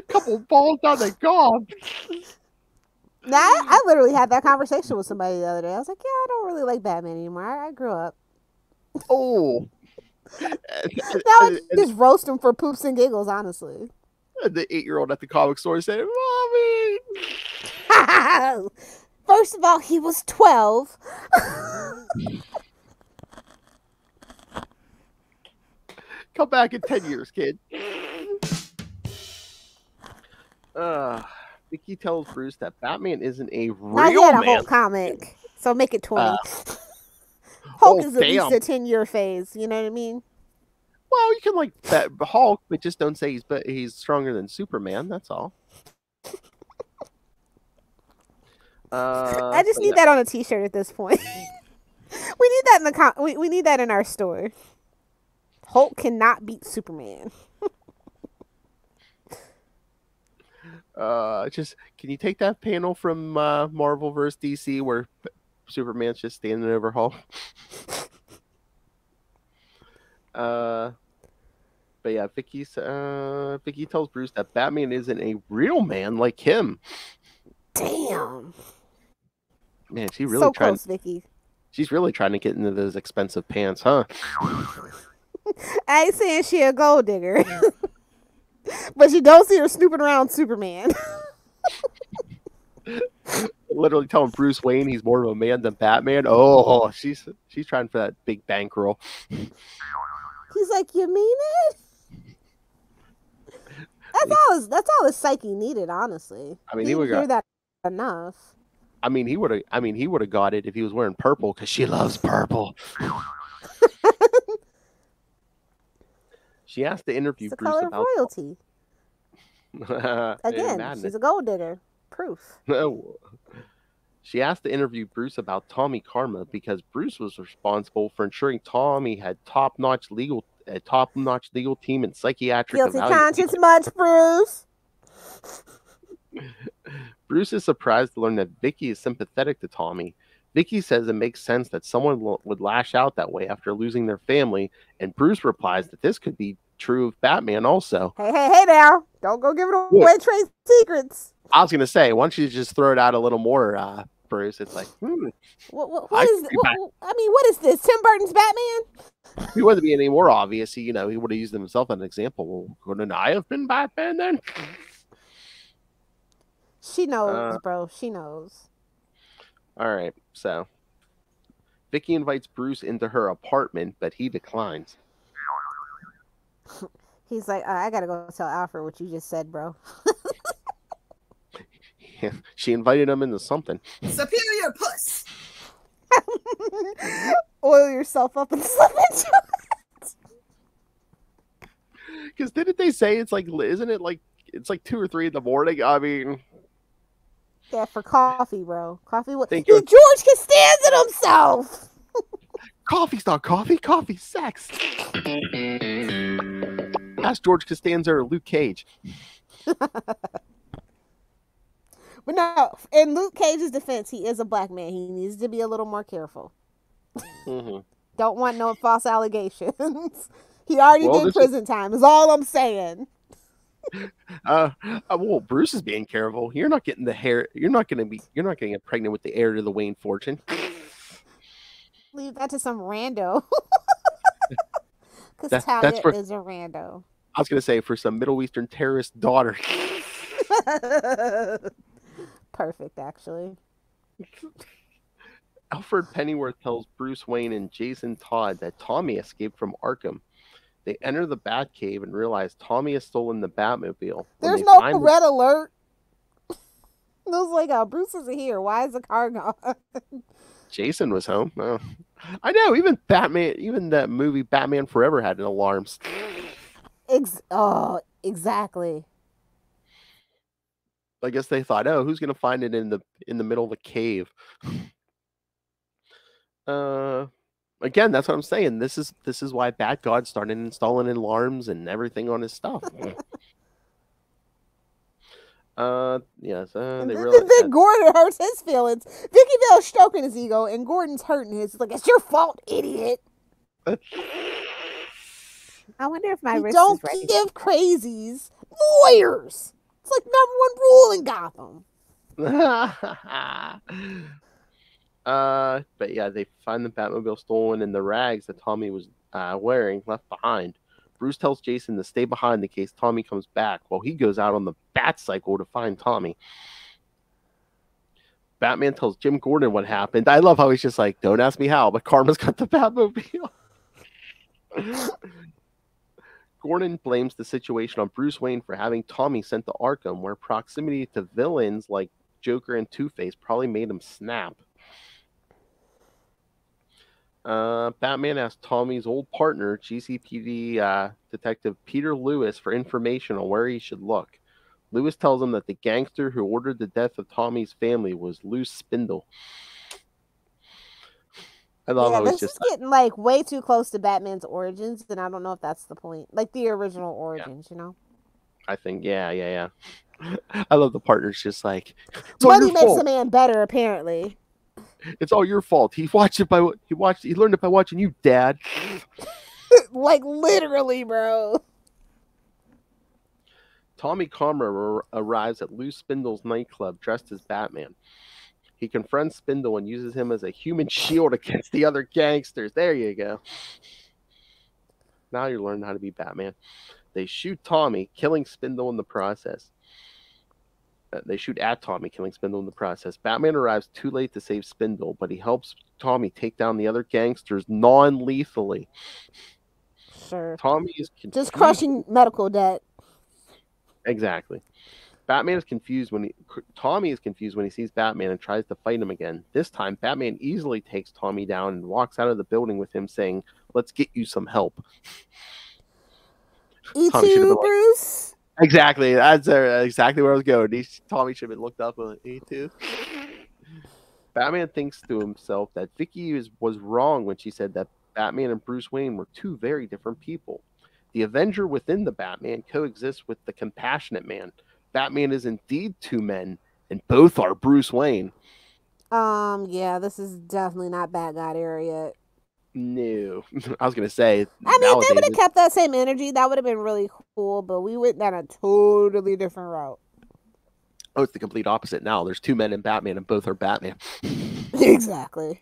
E: Couple balls on the gob.
D: Now, I literally had that conversation with somebody the other day. I was like, yeah, I don't really like Batman anymore. I grew up.
E: Oh.
D: Now I just roast him for poops and giggles, honestly.
E: The 8-year-old at the comic store said, Mommy!
D: First of all, he was 12.
E: Come back in 10 years, kid. Vicky tells Bruce that Batman isn't a real man.
D: Hulk comic, so make it 20. Hulk is at least a 10-year phase. You know what I mean?
E: Well, you can like Hulk, but just don't say he's stronger than Superman. That's all.
D: I just need that on a T-shirt at this point. We need that in the we need that in our store. Hulk cannot beat Superman.
E: Just can you take that panel from Marvel vs. DC where Superman's just standing over Hulk? But yeah, Vicky tells Bruce that Batman isn't a real man like him.
D: Damn.
E: Man, she really
D: close, Vicky.
E: She's really trying to get into those expensive pants, huh?
D: I ain't saying she a gold digger. But you don't see her snooping around Superman.
E: Literally telling Bruce Wayne he's more of a man than Batman. Oh, she's trying for that big bankroll.
D: He's like, you mean it? That's all his psyche needed, honestly.
E: I mean,
D: he would hear that enough.
E: I mean, he would have got it if he was wearing purple because she loves purple. She asked to interview
D: it's the
E: Bruce
D: color
E: about
D: of royalty. Again, she's a gold digger. Proof.
E: No. She asked to interview Bruce about Tommy Carma because Bruce was responsible for ensuring Tommy had top-notch legal team and psychiatric
D: guilty conscience much, Bruce.
E: Bruce is surprised to learn that Vicky is sympathetic to Tommy. Vicky says it makes sense that someone would lash out that way after losing their family, and Bruce replies that this could be true of Batman also.
D: Hey now. Don't go giving away trade secrets.
E: I was going to say, why don't you just throw it out a little more, Bruce? It's like,
D: what is this? Tim Burton's Batman?
E: If he wasn't being any more obvious, he would have used himself as an example. Well, couldn't I have been Batman then?
D: She knows, bro. She knows.
E: All right, so Vicky invites Bruce into her apartment, but he declines.
D: He's like, I gotta go tell Alfred what you just said, bro.
E: Yeah, she invited him into something.
G: Superior puss.
D: Oil yourself up and slip into it.
E: Because didn't they say it's like 2 or 3 in the morning? I mean,
D: yeah, for coffee, bro. Coffee. George Costanza himself.
E: Coffee's not coffee. Coffee's sex. Ask George Costanza or Luke Cage.
D: But no, in Luke Cage's defense, he is a black man. He needs to be a little more careful.
E: Mm-hmm.
D: Don't want no false allegations. He already did prison time. Is all I'm saying.
E: Well, Bruce is being careful. You're not getting the hair. You're not going to get pregnant with the heir to the Wayne fortune.
D: Leave that to some rando. Because Talia is a rando.
E: I was going to say for some Middle Eastern terrorist daughter.
D: Perfect, actually.
E: Alfred Pennyworth tells Bruce Wayne and Jason Todd that Tommy escaped from Arkham. They enter the Batcave and realize Tommy has stolen the Batmobile.
D: There's no red alert. was like, Bruce isn't here. Why is the car gone?
E: Jason was home. Oh. I know. Even Batman, even that movie Batman Forever had an alarms.
D: Exactly.
E: I guess they thought, oh, who's gonna find it in the middle of the cave? Again, that's what I'm saying. This is why Bat God started installing alarms and everything on his stuff. Yes. Then
D: Gordon hurts his feelings. Vicky Vale's stroking his ego, and Gordon's hurting his. It's like, it's your fault, idiot.
H: I wonder if my wrist
D: don't
H: is ready.
D: give crazies lawyers. It's like #1 rule in Gotham.
E: But yeah, they find the Batmobile stolen and the rags that Tommy was wearing left behind. Bruce tells Jason to stay behind in case Tommy comes back while he goes out on the bat cycle to find Tommy. Batman tells Jim Gordon what happened. I love how he's just like, don't ask me how, but Karma's got the Batmobile. Gordon blames the situation on Bruce Wayne for having Tommy sent to Arkham, where proximity to villains like Joker and Two-Face probably made him snap. Batman asked Tommy's old partner, GCPD detective Peter Lewis, for information on where he should look. Lewis tells him that the gangster who ordered the death of Tommy's family was Lou Spindle. I love how
D: this is getting like way too close to Batman's origins, and I don't know if that's the point. Like the original origins, you know?
E: I think, yeah. I love the partner's just like,
D: money makes a man better, apparently.
E: It's all your fault. He learned it by watching you, Dad.
D: Like literally, bro.
E: Tommy Carma arrives at Lou Spindle's nightclub dressed as Batman. He confronts Spindle and uses him as a human shield against the other gangsters. There you go. Now you're learning how to be Batman. They shoot Tommy, killing Spindle in the process. They shoot at Tommy, killing Spindle in the process. Batman arrives too late to save Spindle, but he helps Tommy take down the other gangsters non-lethally.
D: Sure.
E: Tommy is confused.
D: Just crushing medical debt.
E: Exactly. Tommy is confused when he sees Batman and tries to fight him again. This time, Batman easily takes Tommy down and walks out of the building with him, saying, "Let's get you some help."
D: E2, Bruce?
E: Exactly. That's exactly where I was going. Tommy should have looked up on E2. Batman thinks to himself that Vicky was wrong when she said that Batman and Bruce Wayne were two very different people. The Avenger within the Batman coexists with the Compassionate Man. Batman is indeed two men, and both are Bruce Wayne.
D: Yeah, this is definitely not Bat God era yet.
E: No. I was going to say.
D: I mean, if they would have kept that same energy, that would have been really cool, but we went down a totally different route.
E: Oh, it's the complete opposite now. There's two men in Batman, and both are Batman.
D: Exactly.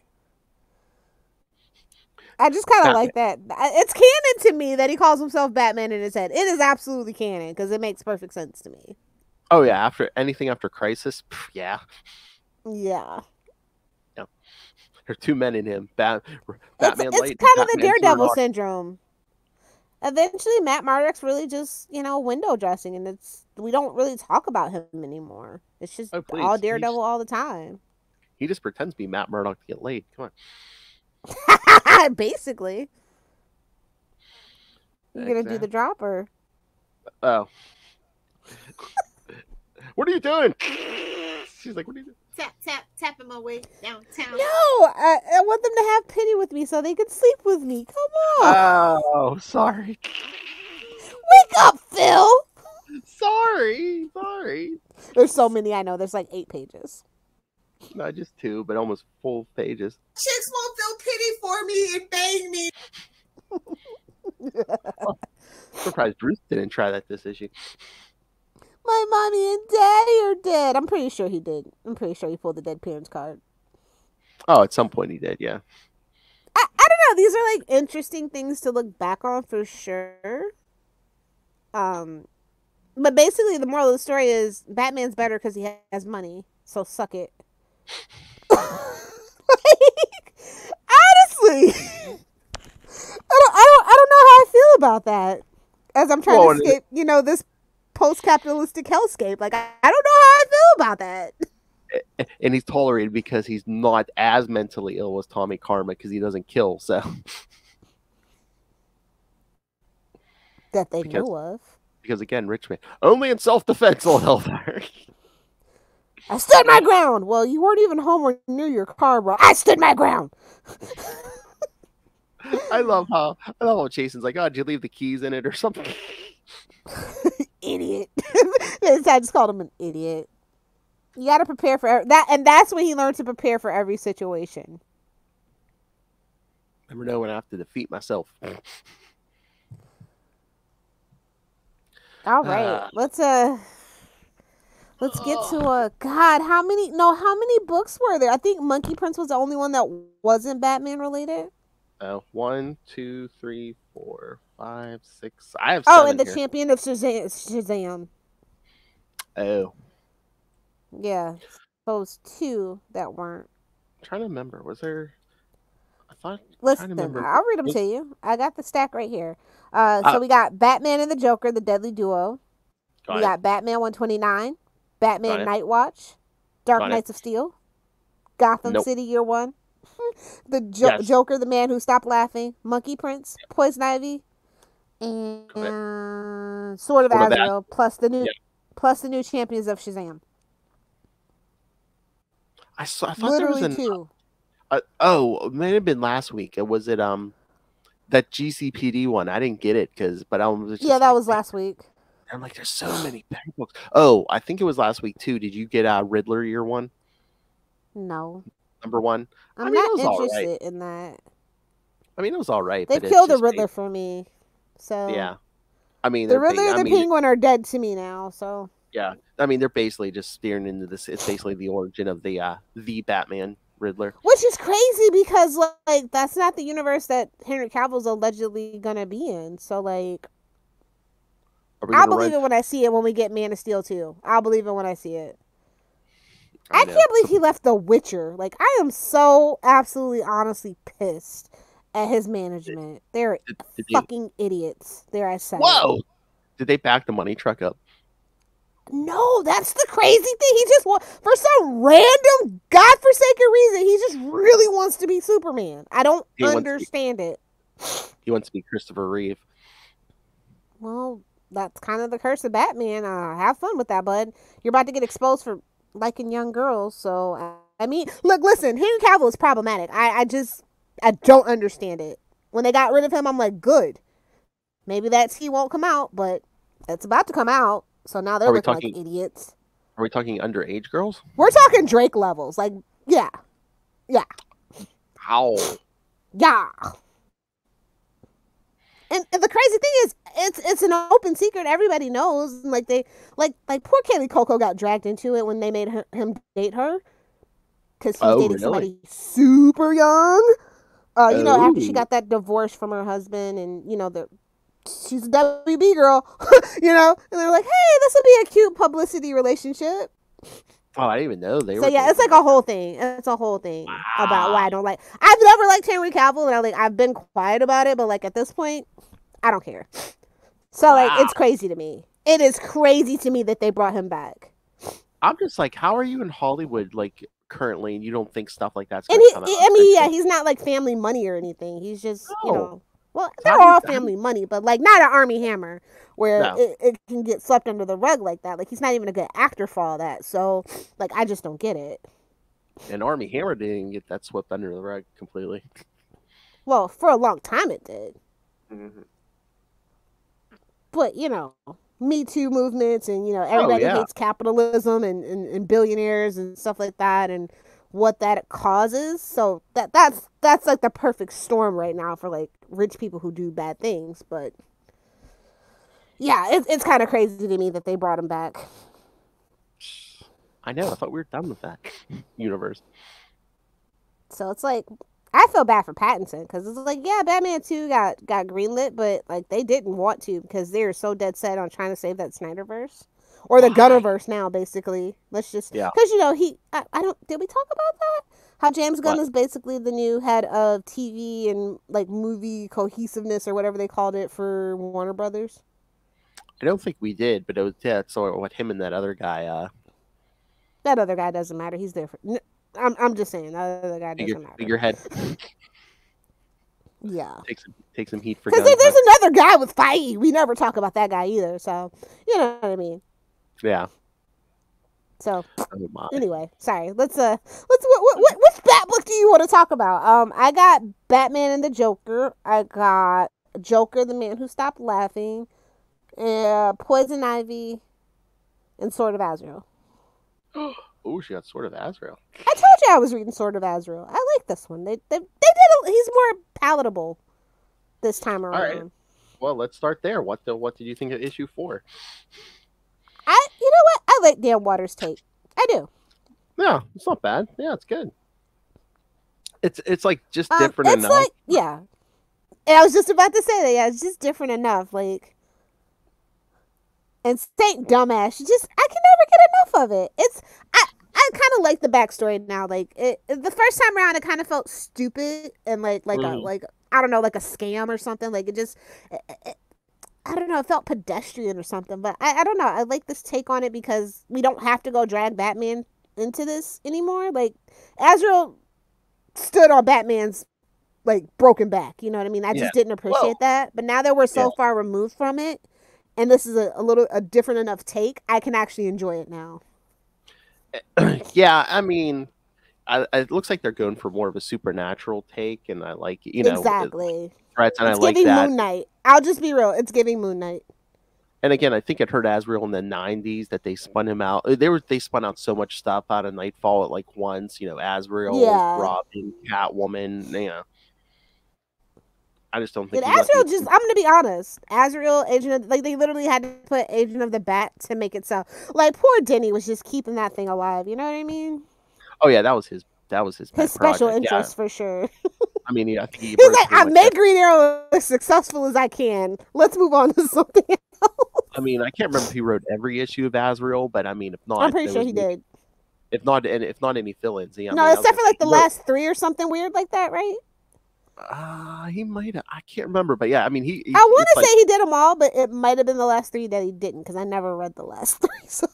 D: I just kind of like that. It's canon to me that he calls himself Batman in his head. It is absolutely canon, because it makes perfect sense to me.
E: Oh, yeah. Anything after Crisis? Yeah.
D: Yeah.
E: There's two men in him. Batman
D: it's
E: light.
D: It's kind of the Daredevil syndrome. Eventually, Matt Murdock's really just, window dressing, and we don't really talk about him anymore. It's just all Daredevil all the time.
E: He just pretends to be Matt Murdock to get laid. Come
D: on. Basically. You're going to do the dropper.
E: Oh. What are you doing? She's like, what are you doing?
H: Tapping my way downtown.
D: No, I want them to have pity with me so they can sleep with me. Come
E: on. Oh, sorry.
D: Wake up, Phil.
E: Sorry.
D: There's so many, I know. There's like 8 pages.
E: Not just 2, but almost full pages.
G: Chicks won't feel pity for me and bang me.
E: Surprised Bruce didn't try that this issue.
D: My mommy and daddy are dead. I'm pretty sure he did. I'm pretty sure he pulled the dead parents card.
E: Oh, at some point he did, yeah.
D: I don't know. These are like interesting things to look back on for sure. But basically the moral of the story is Batman's better because he has money. So suck it. Like, honestly, I don't know how I feel about that. As I'm trying to escape, this post-capitalistic hellscape. Like, I don't know how I feel about that.
E: and he's tolerated because he's not as mentally ill as Tommy Karma because he doesn't kill. So
D: that they know of.
E: Because again, rich man only in self-defense will help her.
D: I stood my ground. Well, you weren't even home or near your car, bro. I stood my ground.
E: I love how Jason's like, oh, did you leave the keys in it or something?
D: Idiot. I just called him an idiot. You got to prepare for that, and that's when he learned to prepare for every situation.
E: Never know when I have to defeat myself.
D: All right, let's get to God. How many books were there? I think Monkey Prince was the only one that wasn't Batman related.
E: 1, 2, 3, 4, 5, 6. I have 7
D: and the
E: here.
D: Champion of Shazam.
E: Oh.
D: Yeah, those 2 that weren't.
E: I'm trying to remember. Was there?
D: Listen, I'll read them to you. I got the stack right here. So we got Batman and the Joker, the Deadly Duo. We got Batman 129, Batman Knightwatch, Dark Knights of Steel, Gotham City Year 1, the Joker, the Man Who Stopped Laughing, Monkey Prince, Poison Ivy, and Sword of Azrael, plus the new Champions of Shazam.
E: I thought
D: literally
E: there was
D: 2.
E: It may have been last week. Was it that GCPD one? I didn't get it but I was just
D: that was last week.
E: I'm like, there's so many bad books. Oh, I think it was last week too. Did you get Riddler Year 1?
D: No.
E: Number 1.
D: I'm not interested in that.
E: I mean, it was all right.
D: They've killed the Riddler for me. So
E: yeah, I mean,
D: the Riddler and the Penguin are dead to me now. So
E: yeah, I mean, they're basically just steering into this. It's basically the origin of the Batman Riddler,
D: which is crazy because like that's not the universe that Henry Cavill's allegedly gonna be in. So like, I'll believe it when I see it when we get Man of Steel 2. I'll believe it when I see it. I can't believe he left The Witcher. Like, I am so absolutely honestly pissed at his management. They're fucking idiots. There, I said.
E: Whoa! Did they back the money truck up?
D: No, that's the crazy thing. He just for some random godforsaken reason, he just really wants to be Superman. I don't understand it.
E: He wants to be Christopher Reeve.
D: Well, that's kind of the curse of Batman. Have fun with that, bud. You're about to get exposed for liking young girls. So, I mean, look, listen, Henry Cavill is problematic. I don't understand it. When they got rid of him, I'm like, good. Maybe that tea won't come out, but it's about to come out. So now they're looking like idiots.
E: Are we talking underage girls?
D: We're talking Drake levels. Like, yeah. Yeah.
E: Ow.
D: Yeah. And the crazy thing is, it's an open secret. Everybody knows. Like like poor Kaylee Coco got dragged into it when they made him date her because he's dating somebody super young. After she got that divorce from her husband, and she's a WB girl, and they're like, hey, this would be a cute publicity relationship.
E: Oh, I didn't even know they were.
D: So yeah, it's like a whole thing. It's a whole thing about why I don't like. I've never liked Henry Cavill, and I've been quiet about it, but like at this point, I don't care. So like, it's crazy to me. It is crazy to me that they brought him back.
E: I'm just like, how are you in Hollywood like currently, and you don't think stuff like that's?
D: He's not like family money or anything. He's just well, they're all family money, but like not an Armie Hammer where it can get swept under the rug like that. Like he's not even a good actor for all that. So like I just don't get it.
E: And Armie Hammer didn't even get that swept under the rug completely.
D: Well, for a long time it did.
E: Mm-hmm.
D: But Me Too movements and everybody hates capitalism and billionaires and stuff like that and what that causes. So that's like the perfect storm right now for like rich people who do bad things. But yeah, it's kind of crazy to me that they brought him back.
E: I know. I thought we were done with that universe.
D: So it's like I feel bad for Pattinson because it's like, yeah, Batman 2 got greenlit, but like they didn't want to because they were so dead set on trying to save that Snyderverse. Or the Gunnerverse now, basically. Let's just... Because, I don't... Did we talk about that? How James Gunn is basically the new head of TV and, like, movie cohesiveness or whatever they called it for Warner Brothers?
E: I don't think we did, but it was... Yeah, so what him and that other guy...
D: That other guy doesn't matter. He's different. I'm just saying that other guy doesn't matter.
E: Figurehead.
D: Yeah.
E: Take some heat for
D: because there's another guy with Feige. We never talk about that guy either. So you know what I mean.
E: Yeah.
D: So anyway, sorry. Let's which Bat book do you want to talk about? I got Batman and the Joker. I got Joker, the Man Who Stopped Laughing, Poison Ivy, and Sword of Azrael.
E: Oh, she got Sword of Azrael.
D: I told you I was reading Sword of Azrael. I like this one. They did. He's more palatable this time around. All right.
E: Well, let's start there. What did you think of issue 4?
D: You know what? I like Dan Waters' take. I do.
E: Yeah, it's not bad. Yeah, it's good. It's like just different enough.
D: Like, yeah. And I was just about to say that. Yeah, it's just different enough. Like, and Saint Dumbass. I can never get enough of it. I kind of like the backstory now. Like, the first time around, it kind of felt stupid and like I don't know, like a scam or something. Like I don't know, it felt pedestrian or something, but I don't know. I like this take on it because we don't have to go drag Batman into this anymore. Like, Azrael stood on Batman's, like, broken back. You know what I mean? I just didn't appreciate that. But now that we're so far removed from it, and this is a different enough take, I can actually enjoy it now.
E: Yeah, I mean, it looks like they're going for more of a supernatural take, and I like,
D: exactly.
E: Threats, and
D: it's
E: I like
D: giving
E: that.
D: Moon Knight. I'll just be real. It's giving Moon Knight.
E: And again, I think it hurt Azrael in the 90s that they spun him out. They spun out so much stuff out of Nightfall at like once. Azrael, Robin, Catwoman. I just don't think.
D: Azrael I'm gonna be honest. Azrael, Agent of, like, they literally had to put Agent of the Bat to make it so. Like, poor Denny was just keeping that thing alive. You know what I mean?
E: Oh yeah, that was his
D: special interest for sure.
E: I mean, I think
D: he's like, I made Green Arrow as successful as I can. Let's move on to something else.
E: I mean, I can't remember if he wrote every issue of Azrael, but I mean, if not,
D: I'm pretty sure he did.
E: If not any fill-ins,
D: except for like the last 3 or something weird like that, right?
E: He might have. I can't remember, but yeah, I mean,
D: I want to say he did them all, but it might have been the last 3 that he didn't because I never read the last 3. So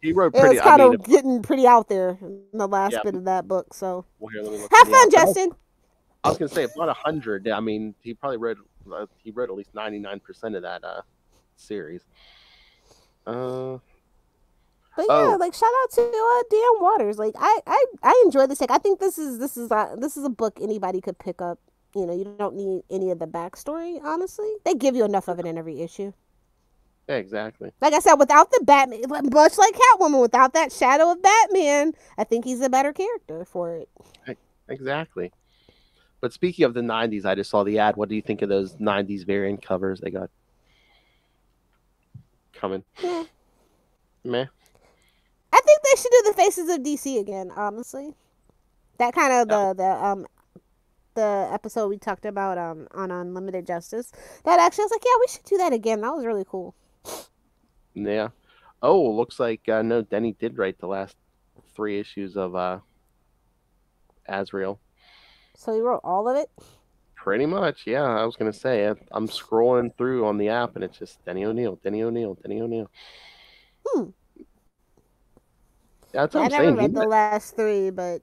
E: he wrote pretty.
D: It was kind of getting pretty out there in the last bit of that book. So have fun, Justin.
E: I was gonna say, if not 100, I mean, he probably wrote at least 99% of that series.
D: But yeah, like, shout out to Dan Waters. Like, I enjoy this take. I think this is a book anybody could pick up. You don't need any of the backstory. Honestly, they give you enough of it in every issue.
E: Yeah, exactly.
D: Like I said, without the Batman, much like Catwoman, without that shadow of Batman, I think he's a better character for it.
E: Exactly. But speaking of the 90s, I just saw the ad. What do you think of those 90s variant covers they got coming? Meh.
D: I think they should do the Faces of DC again, honestly. That kind of the episode we talked about on Unlimited Justice. That actually, I was like, yeah, we should do that again. That was really cool.
E: Yeah. Oh, looks like no, Denny did write the last 3 issues of Azrael.
D: So he wrote all of it?
E: Pretty much, yeah. I was gonna say, I'm scrolling through on the app, and it's just Denny O'Neil. That's what I'm saying.
D: I never read the last 3, but...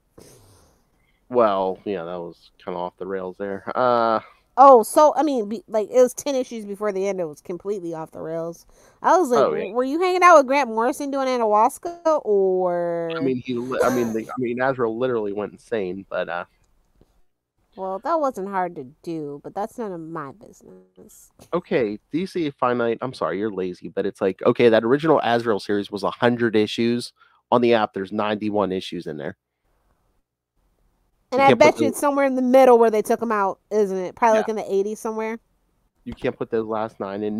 E: Well, yeah, that was kind of off the rails there.
D: So, I mean, it was 10 issues before the end. It was completely off the rails. I was like, were you hanging out with Grant Morrison doing ayahuasca, or...
E: I mean, Azrael literally went insane, but...
D: Well, that wasn't hard to do, but that's none of my business.
E: Okay, DC Finite, I'm sorry, you're lazy, but it's like, okay, that original Azrael series was 100 issues. On the app, there's 91 issues in there.
D: And I bet you it's somewhere in the middle where they took them out, isn't it? Probably like in the 80s somewhere.
E: You can't put those last 9 in.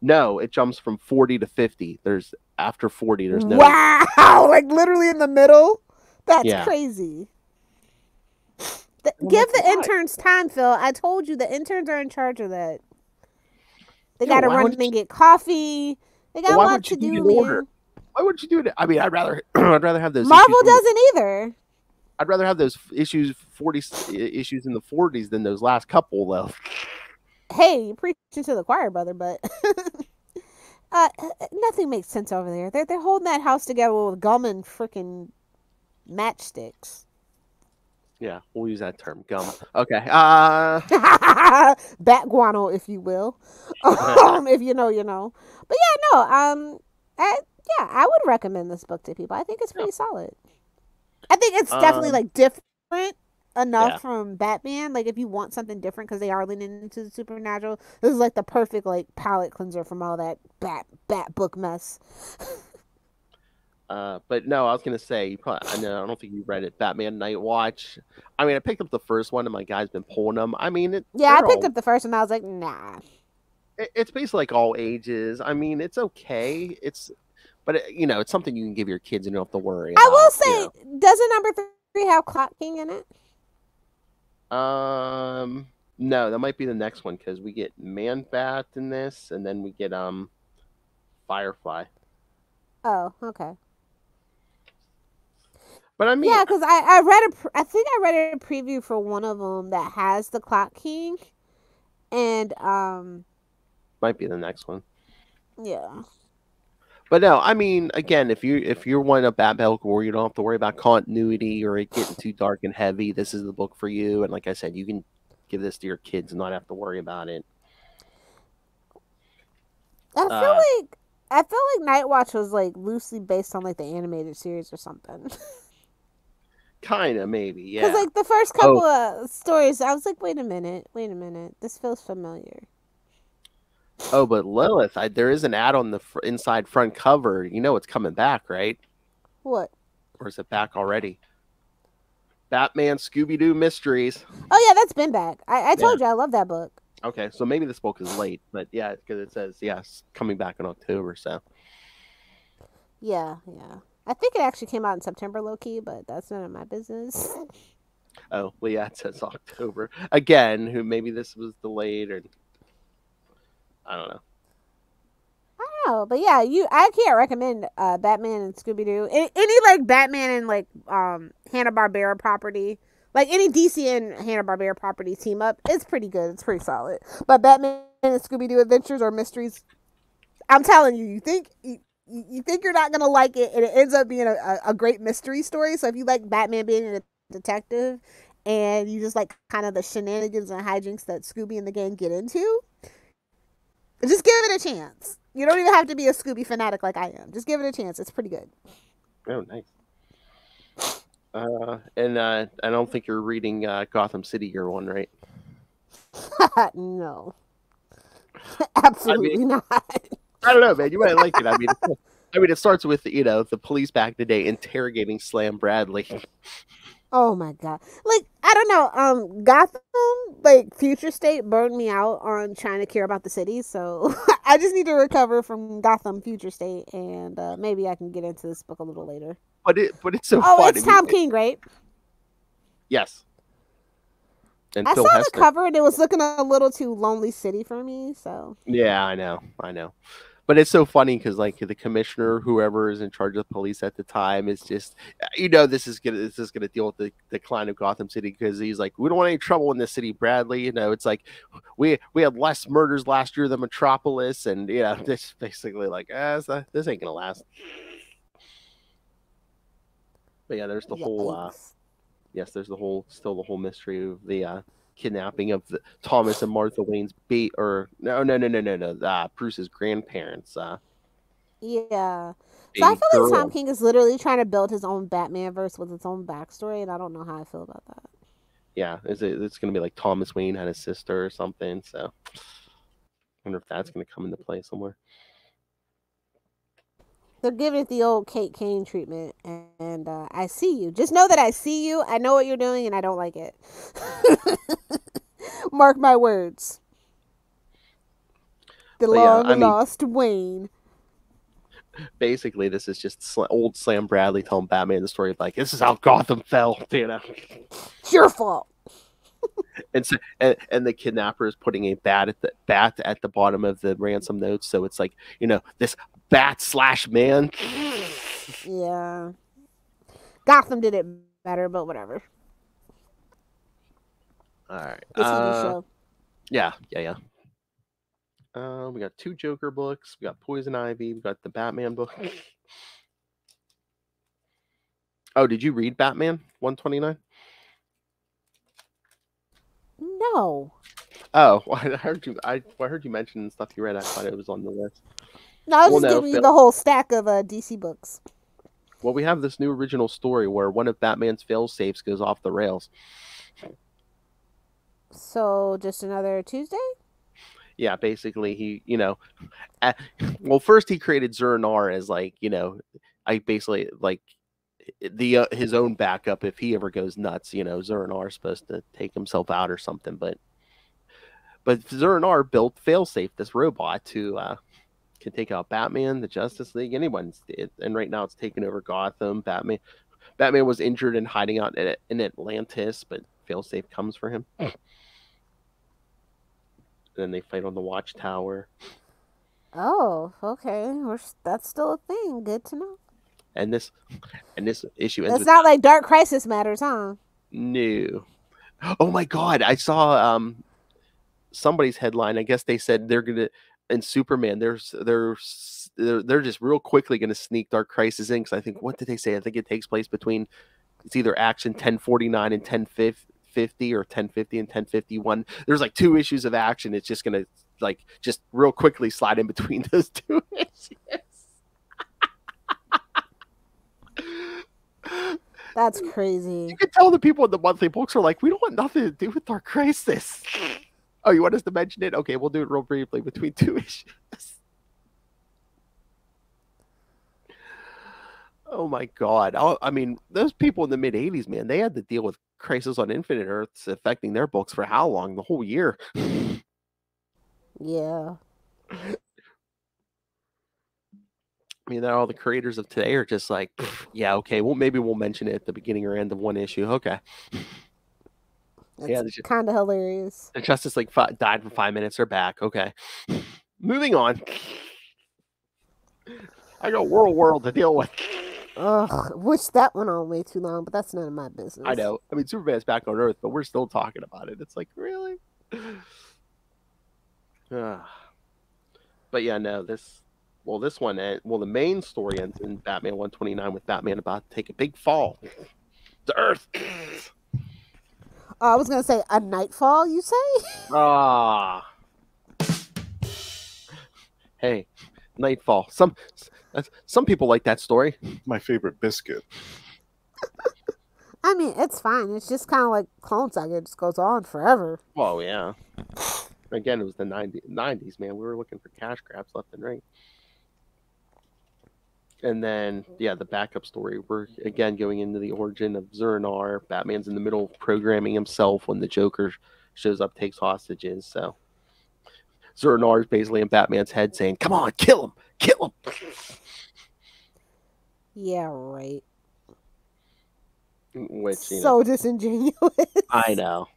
E: No, it jumps from 40 to 50. There's after 40, there's no...
D: Wow! Like literally in the middle? That's crazy. Give the interns time, Phil. I told you the interns are in charge of that. They got to run and get coffee. They got a lot to do, man.
E: Why would you do it? I mean, I'd rather have those.
D: Marvel doesn't either.
E: I'd rather have those issues in the 40s than those last couple, though.
D: Hey, you're preaching to the choir, brother, but Nothing makes sense over there. They're holding that house together with gum and freaking matchsticks.
E: Yeah, we'll use that term, gum. Okay.
D: Bat guano, if you will. If you know, you know. But yeah, no. I would recommend this book to people. I think it's pretty solid. I think it's definitely like different enough from Batman. Like if you want something different because they are leaning into the supernatural, this is like the perfect like palate cleanser from all that bat book mess.
E: But no, I was gonna say I don't think you read it. Batman Knightwatch. I mean, I picked up the first one, and my guy's been pulling them. I mean,
D: I picked up the first one. And I was like, nah.
E: It's basically like all ages. I mean, it's okay. But it's something you can give your kids and you don't have to worry about.
D: I will say, doesn't number 3 have Clock King in it?
E: No, that might be the next one because we get Man Bat in this, and then we get Firefly.
D: Oh, okay.
E: But I mean,
D: yeah, because I think I read a preview for one of them that has the Clock King, and
E: might be the next one.
D: Yeah.
E: But no, I mean, again, if you're one of Batman where you don't have to worry about continuity or it getting too dark and heavy, this is the book for you. And like I said, you can give this to your kids and not have to worry about it.
D: I feel like Knightwatch was like loosely based on like the animated series or something.
E: Kind of, maybe, yeah.
D: Because like the first couple of stories, I was like, wait a minute, this feels familiar.
E: Oh, but Lilith, there is an ad on the inside front cover. You know it's coming back, right?
D: What?
E: Or is it back already? Batman Scooby-Doo Mysteries.
D: Oh yeah, that's been back. I told you I love that book.
E: Okay, so maybe this book is late, but yeah, because it says yes, coming back in October. So.
D: Yeah. I think it actually came out in September, low-key, but that's none of my business.
E: Oh, well, yeah, it says October. Again, maybe this was delayed, or I don't know.
D: But yeah, I can't recommend Batman and Scooby-Doo. Any like Batman and like Hanna-Barbera property, like any DC and Hanna-Barbera property team up, it's pretty good. It's pretty solid. But Batman and Scooby-Doo Adventures or Mysteries, I'm telling you, you think you're not gonna like it, and it ends up being a great mystery story. So if you like Batman being a detective, and you just like kind of the shenanigans and hijinks that Scooby and the gang get into, just give it a chance. You don't even have to be a Scooby fanatic like I am. Just give it a chance. It's pretty good.
E: Oh, nice. And I don't think you're reading Gotham City Year One, right?
D: No. Absolutely not.
E: I don't know, man. You might like it. I mean, it starts with the police back in the day interrogating Slam Bradley.
D: Oh my god! Like I don't know. Gotham, like Future State, burned me out on trying to care about the city. So I just need to recover from Gotham Future State, and maybe I can get into this book a little later.
E: But it's so funny.
D: Oh, it's Tom King, right?
E: Yes. And
D: I
E: Phil
D: saw
E: Hester.
D: the cover, and it was looking a little too Lonely City for me. So
E: yeah, I know. But it's so funny because like the commissioner, whoever is in charge of the police at the time, is just this is gonna deal with the decline of Gotham City because he's like, we don't want any trouble in this city, Bradley. It's like we had less murders last year than Metropolis, and this basically like this ain't gonna last. But yeah, there's the whole there's the whole mystery of the kidnapping of Thomas and Martha Wayne's Bruce's grandparents.
D: Yeah. So I feel like Tom King is literally trying to build his own Batman verse with its own backstory, and I don't know how I feel about that.
E: Yeah, it's gonna be like Thomas Wayne had a sister or something, so I wonder if that's gonna come into play somewhere.
D: They're giving it the old Kate Kane treatment, and I see you. Just know that I see you. I know what you're doing, and I don't like it. Mark my words. The long-lost Wayne.
E: Basically, this is just old Slam Bradley telling Batman the story of like, this is how Gotham fell,
D: It's your fault.
E: And so, and the kidnapper is putting a bat at the bottom of the ransom notes, so it's like this bat/man.
D: Yeah, Gotham did it better, but whatever.
E: All right,
D: the TV show.
E: Yeah. We got 2 Joker books. We got Poison Ivy. We got the Batman book. Oh, did you read Batman 129?
D: No.
E: Oh, well, I heard you. I heard you mention stuff you read. I thought it was on the list.
D: No, I was just giving you the whole stack of DC books.
E: Well, we have this new original story where one of Batman's fail-safes goes off the rails.
D: So, just another Tuesday?
E: Yeah, basically, he, well, first he created Zur-En-Arrh as, like, I basically, like, his own backup if he ever goes nuts. Zur-En-Arrh is supposed to take himself out or something, but Zur-En-Arrh built Failsafe, this robot, to can take out Batman, the Justice League, anyone. And right now it's taken over Gotham. Batman was injured and hiding out in Atlantis, but Failsafe comes for him. And then they fight on the Watchtower.
D: Oh, okay. That's still a thing. Good to know.
E: And this issue ends.
D: It's not like Dark Crisis matters, huh?
E: No. Oh my God! I saw somebody's headline. I guess they said they're gonna in Superman. They're just real quickly gonna sneak Dark Crisis in. Because I think, what did they say? I think it takes place between, it's either Action 1049 and 1050 or 1050 and 1051. There's like 2 issues of Action. It's just gonna just real quickly slide in between those 2 issues.
D: That's crazy.
E: You can tell the people in the monthly books are like, we don't want nothing to do with Dark Crisis. Oh, you want us to mention it? Okay, we'll do it real briefly between 2 issues. Oh my God. I mean, those people in the mid-'80s, man, they had to deal with Crisis on Infinite Earths affecting their books for how long? The whole year.
D: Yeah.
E: I mean, all the creators of today are just like, yeah, okay, well, maybe we'll mention it at the beginning or end of one issue. Okay.
D: That's kind of hilarious.
E: The Justice League died for 5 minutes. They're back. Okay. Moving on. I got World to deal with.
D: Ugh, wish that went on way too long, but that's none of my business.
E: I know. I mean, Superman's back on Earth, but we're still talking about it. It's like, really? But yeah, no, this one, the main story ends in Batman 129 with Batman about to take a big fall to Earth.
D: I was going to say, a nightfall, you say?
E: Hey, nightfall. Some people like that story.
F: My favorite biscuit.
D: I mean, it's fine. It's just kind of like Clone Saga. It just goes on forever.
E: Oh, yeah. Again, it was the 90s, man. We were looking for cash grabs left and right. And then, yeah, the backup story. We're, again, going into the origin of Zur-En-Arrh. Batman's in the middle of programming himself when the Joker shows up, takes hostages. So Zur-En-Arrh is basically in Batman's head saying, come on, kill him. Kill him.
D: Yeah, right.
E: Which,
D: so disingenuous.
E: I know.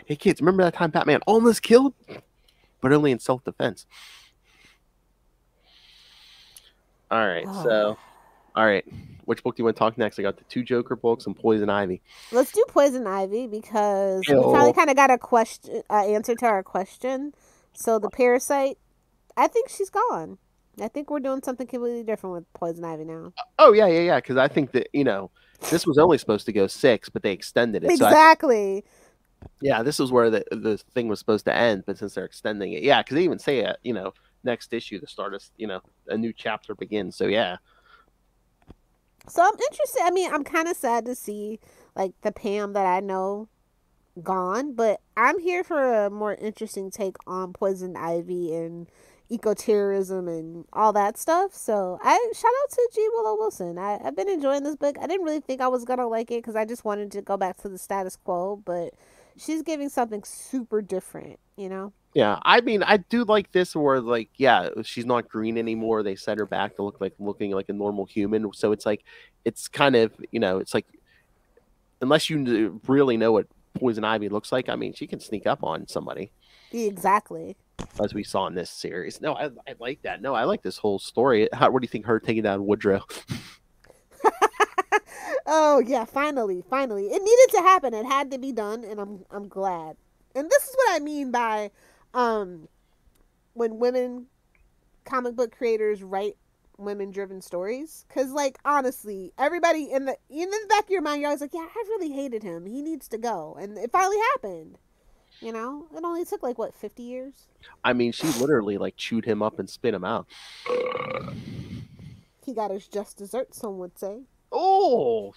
E: Hey, kids, remember that time Batman almost killed? But only in self-defense. All right, which book do you want to talk next? I got the 2 Joker books and Poison Ivy.
D: Let's do Poison Ivy because we probably kind of got a question, answer to our question. So the parasite, I think she's gone. I think we're doing something completely different with Poison Ivy now.
E: Oh, yeah. Because I think that, this was only supposed to go 6, but they extended it.
D: Exactly.
E: So this is where the thing was supposed to end, but since they're extending it, because they even say it, next issue to start a new chapter begins. So, yeah.
D: So I'm interested. I mean, I'm kind of sad to see like the Pam that I know gone, but I'm here for a more interesting take on Poison Ivy and eco-terrorism and all that stuff. So shout out to G. Willow Wilson. I've been enjoying this book. I didn't really think I was gonna like it because I just wanted to go back to the status quo, but she's giving something super different,
E: Yeah, I mean, I do like this where, like, she's not green anymore. They set her back to looking like a normal human. So it's like, it's kind of, it's like, unless you really know what Poison Ivy looks like, I mean, she can sneak up on somebody.
D: Exactly.
E: As we saw in this series. No, I like that. No, I like this whole story. What do you think her taking down Woodrow?
D: Oh, yeah, finally. It needed to happen. It had to be done, and I'm glad. and this is what I mean by when women comic book creators write women-driven stories, because like honestly, everybody in the back of your mind, you're always like, yeah, I really hated him, he needs to go, and it finally happened. You know, it only took like what, 50 years.
E: I mean, she literally like chewed him up and spit him out.
D: He got his just dessert, some would say.
E: Oh,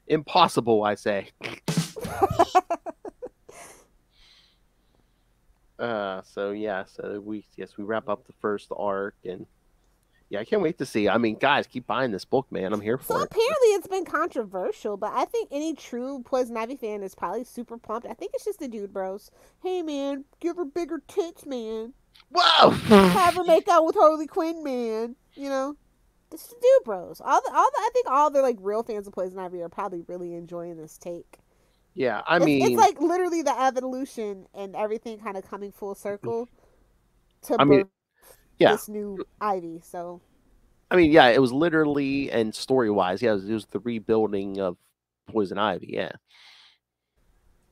E: impossible, I say. So we wrap up the first arc, and yeah, I can't wait to see. I mean, guys, keep buying this book, man. I'm here for it.
D: So apparently it's been controversial, but I think any true Poison Ivy fan is probably super pumped. I think it's just the dude bros. Hey man, give her bigger tits, man.
E: Whoa!
D: Have her make out with Harley Quinn, man. You know, it's the dude bros. I think all the like real fans of Poison Ivy are probably really enjoying this take.
E: Yeah, I mean,
D: it's like literally the evolution and everything kind of coming full circle to birth this new Ivy. So, I
E: mean, yeah, it was literally and story wise, yeah, it was the rebuilding of Poison Ivy, yeah.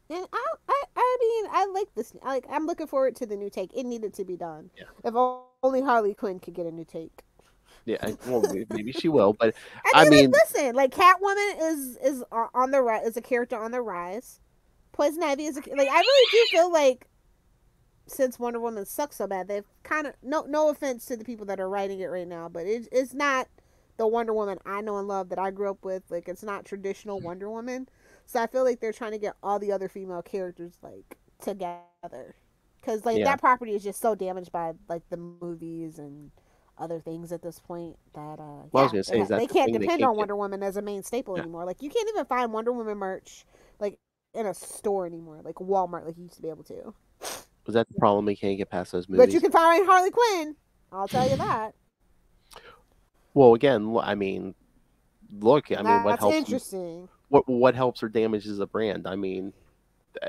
D: And I mean, I like this. I'm looking forward to the new take. It needed to be done. Yeah. If only Harley Quinn could get a new take.
E: Yeah, well, maybe she will, but
D: I mean, like, listen, like Catwoman is on the rise, is a character on the rise. Poison Ivy is I really do feel like since Wonder Woman sucks so bad, they've kind of no offense to the people that are writing it right now, but it's not the Wonder Woman I know and love that I grew up with. Like, it's not traditional Wonder Woman, so I feel like they're trying to get all the other female characters like together, because that property is just so damaged by like the movies and other things at this point that
E: I was gonna say
D: they can't depend on Wonder Woman as a main staple anymore. Like, you can't even find Wonder Woman merch like in a store anymore, like Walmart, like you used to be able to.
E: Was that the problem? They can't get past those movies.
D: But you can find Harley Quinn. I'll tell you that.
E: Well, again, I mean, look, I mean, what helps?
D: Interesting.
E: What helps or damages a brand? I mean,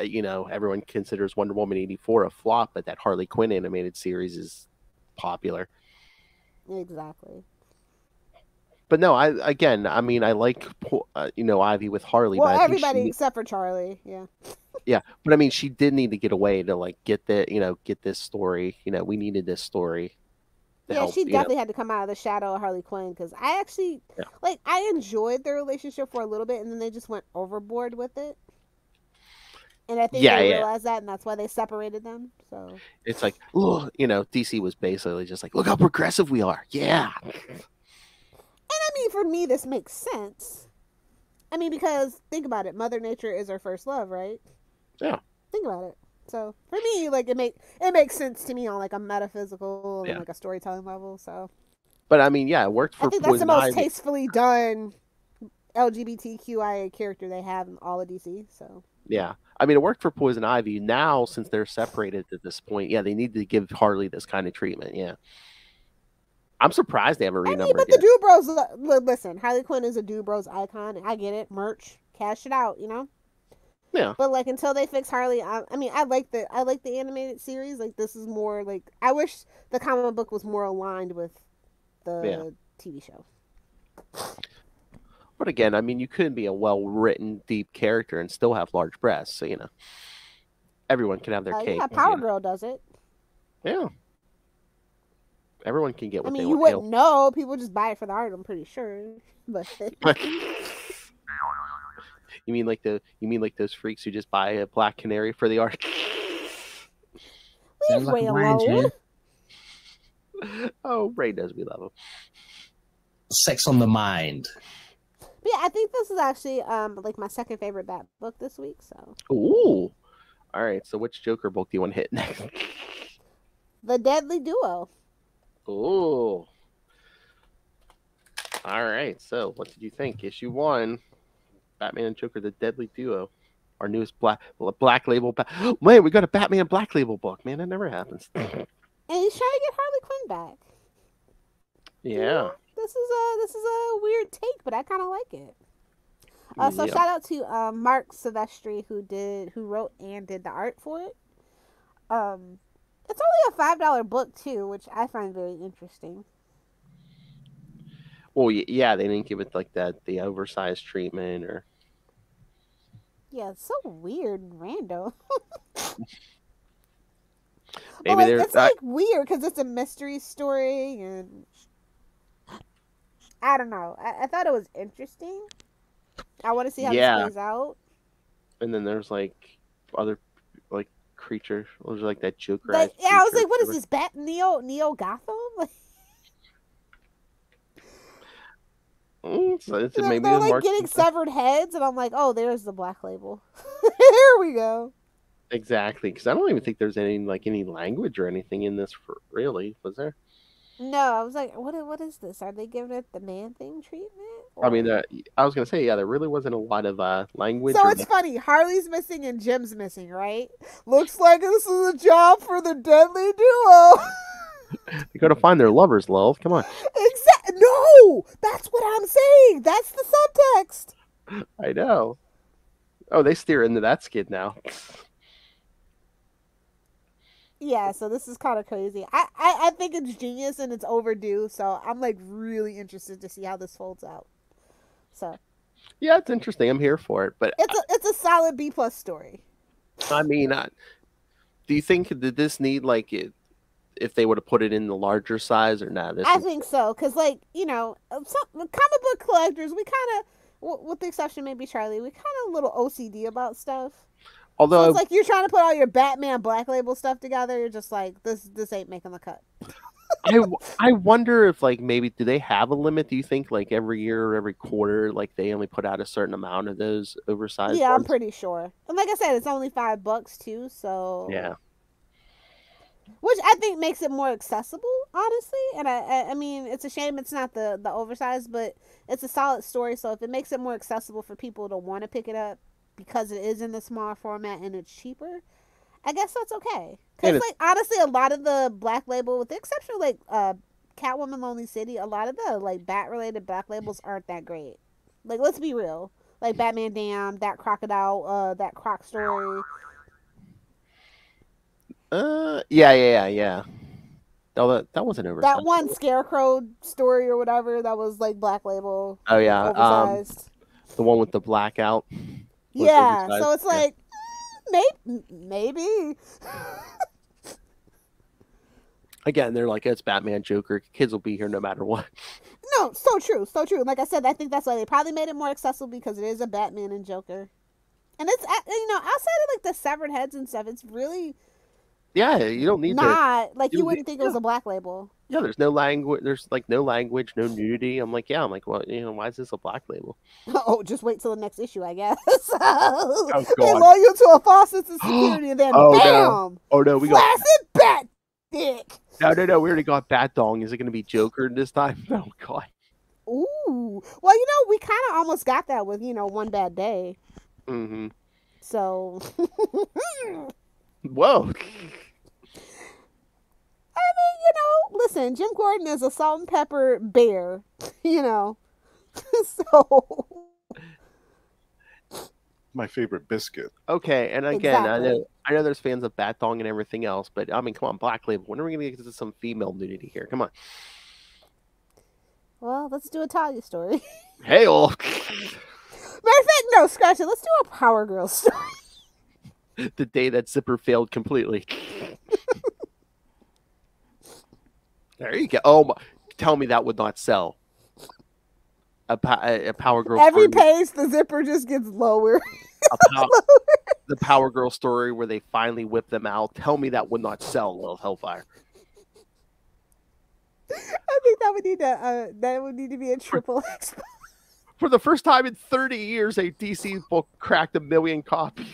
E: you know, everyone considers Wonder Woman 84 a flop, but that Harley Quinn animated series is popular.
D: Exactly.
E: But no, I like Ivy with Harley.
D: Well,
E: but
D: everybody except for Charlie, yeah.
E: Yeah, but I mean, she did need to get away to like get this story. You know, we needed this story.
D: Yeah, she definitely had to come out of the shadow of Harley Quinn, because I actually I enjoyed their relationship for a little bit, and then they just went overboard with it. And I think they realized that, and that's why they separated them. So
E: it's like, DC was basically just like, look how progressive we are. Yeah.
D: And I mean, for me, this makes sense. I mean, because think about it, Mother Nature is our first love, right?
E: Yeah.
D: Think about it. So for me, like it makes sense to me on like a metaphysical and like a storytelling level. So.
E: But I mean, yeah, it worked for.
D: I think that's the most tastefully done LGBTQIA character they have in all of DC. So.
E: Yeah. I mean, it worked for Poison Ivy. Now, since they're separated at this point, they need to give Harley this kind of treatment. Yeah. I'm surprised they haven't renumbered
D: but the Dude Bros, listen, Harley Quinn is a Dude Bros icon. I get it. Merch. Cash it out, you know?
E: Yeah.
D: But, like, until they fix Harley, I like the animated series. Like, this is more, like, I wish the comic book was more aligned with the TV show.
E: But again, I mean, you couldn't be a well-written, deep character and still have large breasts. So, everyone can have their cake.
D: Yeah, Power Girl does it.
E: Yeah. Everyone can get what they want.
D: You wouldn't know. People just buy it for the art, I'm pretty sure. But
E: You mean like those freaks who just buy a Black Canary for the art?
D: Leave Ray alone.
E: Oh, Ray does. We love him.
I: Sex on the mind.
D: But yeah, I think this is actually like my second favorite Bat book this week. So.
E: Ooh. All right. So which Joker book do you want to hit next?
D: The Deadly Duo.
E: Ooh. All right. So what did you think? Issue 1, Batman and Joker, The Deadly Duo. Our newest black label. Man, we got a Batman Black Label book. Man, that never happens.
D: And he's trying to get Harley Quinn back.
E: Yeah.
D: This is a weird take, but I kind of like it. So shout out to Mark Silvestri who wrote and did the art for it. It's only a $5 book too, which I find very interesting.
E: Well, yeah, they didn't give it like the oversized treatment or.
D: Yeah, it's so weird and random.
E: Maybe
D: like, it's like weird because it's a mystery story, and I don't know. I thought it was interesting. I want to see how this plays out.
E: And then there's like other like creatures. There's like that Joker.
D: I was like, what is this? Neo Gotham?
E: Maybe
D: they're like getting severed heads, and I'm like, oh, there's the Black Label. Here we go.
E: Exactly, because I don't even think there's any language or anything in this really. Was there?
D: No, I was like, what is this? Are they giving it the Man Thing treatment? Or...
E: I mean, I was gonna say, yeah, there really wasn't a lot of language.
D: So it's funny. Harley's missing and Jim's missing, right? Looks like this is a job for the deadly duo.
E: They gotta find their lovers, Lil. Come on.
D: Exactly. No, that's what I'm saying. That's the subtext.
E: I know. Oh, they steer into that skid now.
D: Yeah, so this is kind of crazy. I think it's genius and it's overdue. So I'm like really interested to see how this folds out. So.
E: Yeah, it's interesting. I'm here for it, but
D: it's a solid B+ story.
E: I mean, do you think did this need like it? If they would have put it in the larger size or not?
D: I think so, because like some comic book collectors, we kind of, with the exception maybe Charlie, we kind of a little OCD about stuff.
E: Although
D: so it's like you're trying to put all your Batman Black Label stuff together, you're just like this ain't making the cut.
E: I wonder if like maybe do they have a limit? Do you think like every year or every quarter like they only put out a certain amount of those oversized?
D: Yeah,
E: ones?
D: I'm pretty sure. And like I said, it's only $5 too, so
E: yeah.
D: Which I think makes it more accessible, honestly. And I mean, it's a shame it's not the oversized, but it's a solid story. So if it makes it more accessible for people to want to pick it up because it is in the small format and it's cheaper, I guess that's okay. Because like honestly, a lot of the Black Label, with the exception of like Catwoman, Lonely City, a lot of the like Bat related Black Labels aren't that great. Like let's be real, like Batman Damn, that Crocodile, that Croc story.
E: Yeah. No, that wasn't oversized.
D: That one Scarecrow story or whatever that was like Black Label.
E: Oh yeah,
D: oversized.
E: The one with the blackout.
D: Yeah, so it's like maybe.
E: Again, they're like it's Batman, Joker. Kids will be here no matter what.
D: No, so true. Like I said, I think that's why they probably made it more accessible because it is a Batman and Joker, and it's outside of like the severed heads and stuff, it's really.
E: Yeah, you don't need
D: you wouldn't think it was a Black Label.
E: Yeah, there's no language. There's like no language, no nudity. I'm like, well, why is this a Black Label?
D: Oh, just wait till the next issue, I guess.
E: Oh, God.
D: They lull you to a false sense of security, and then bam!
E: No, we got
D: flaccid bat dick.
E: No, we already got Bat Dong. Is it going to be Joker this time? Oh God.
D: Ooh, well, we kind of almost got that with One Bad Day.
E: Mm-hmm.
D: So.
E: Whoa.
D: I mean, listen, Jim Gordon is a salt and pepper bear, so.
F: My favorite biscuit.
E: Okay, and again,
D: exactly.
E: I know there's fans of Bat Dong and everything else, but I mean, come on, Black Label. When are we going to get to some female nudity here? Come on.
D: Well, let's do a Talia story.
E: Hey, well.
D: Matter of fact, no, scratch it. Let's do a Power Girl story.
E: The day that Zipper failed completely. There you go. Oh, my. Tell me that would not sell. A Power Girl
D: Every
E: story.
D: page, the zipper just gets lower.
E: The Power Girl story where they finally whip them out. Tell me that would not sell, Lil Hellfire.
D: I think that would need to be a triple X.
E: For the first time in 30 years, a DC book cracked 1 million copies.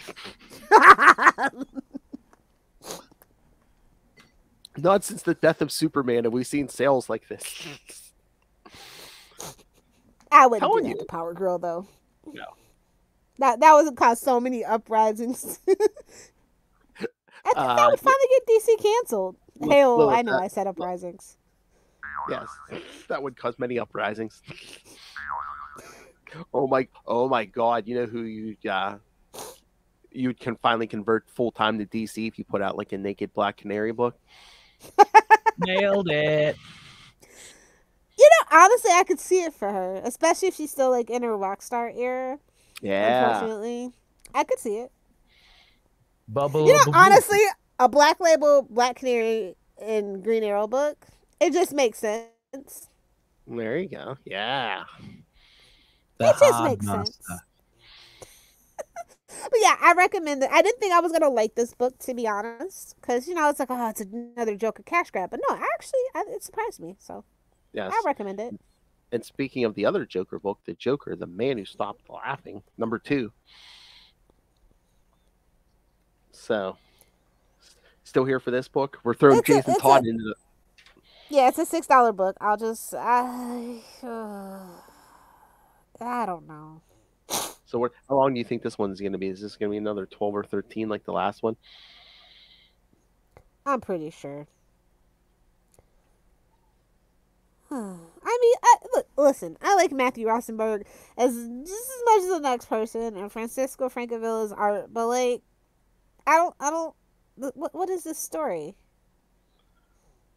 E: Not since the death of Superman have we seen sales like this.
D: I wouldn't do that to Power Girl, though.
E: No.
D: That would cause so many uprisings. I think that would finally get DC canceled. I know I said uprisings.
E: Yes, that would cause many uprisings. Oh my God! You know who you can finally convert full time to DC if you put out like a Naked Black Canary book.
I: Nailed it.
D: Honestly, I could see it for her, especially if she's still like in her Rockstar era.
E: Yeah.
D: Unfortunately, I could see it.
I: Bubble.
D: You know, honestly, a Black Label, Black Canary, and Green Arrow book, it just makes sense.
E: There you go. Yeah.
D: It just makes sense. But yeah, I recommend it. I didn't think I was gonna like this book, to be honest, because you know it's like, oh, it's another Joker cash grab. But no, actually, it surprised me. So yes, I recommend it.
E: And speaking of the other Joker book, The Joker, the Man Who Stopped Laughing, #2. So, still here for this book? We're throwing Jason Todd into the...
D: Yeah, it's a $6 book. I'll just... I don't know.
E: So how long do you think this one's going to be? Is this going to be another 12 or 13 like the last one?
D: I'm pretty sure. I mean, listen, I like Matthew Rosenberg just as much as the next person, and Francisco Francovilla's art, but like, I don't. What is this story?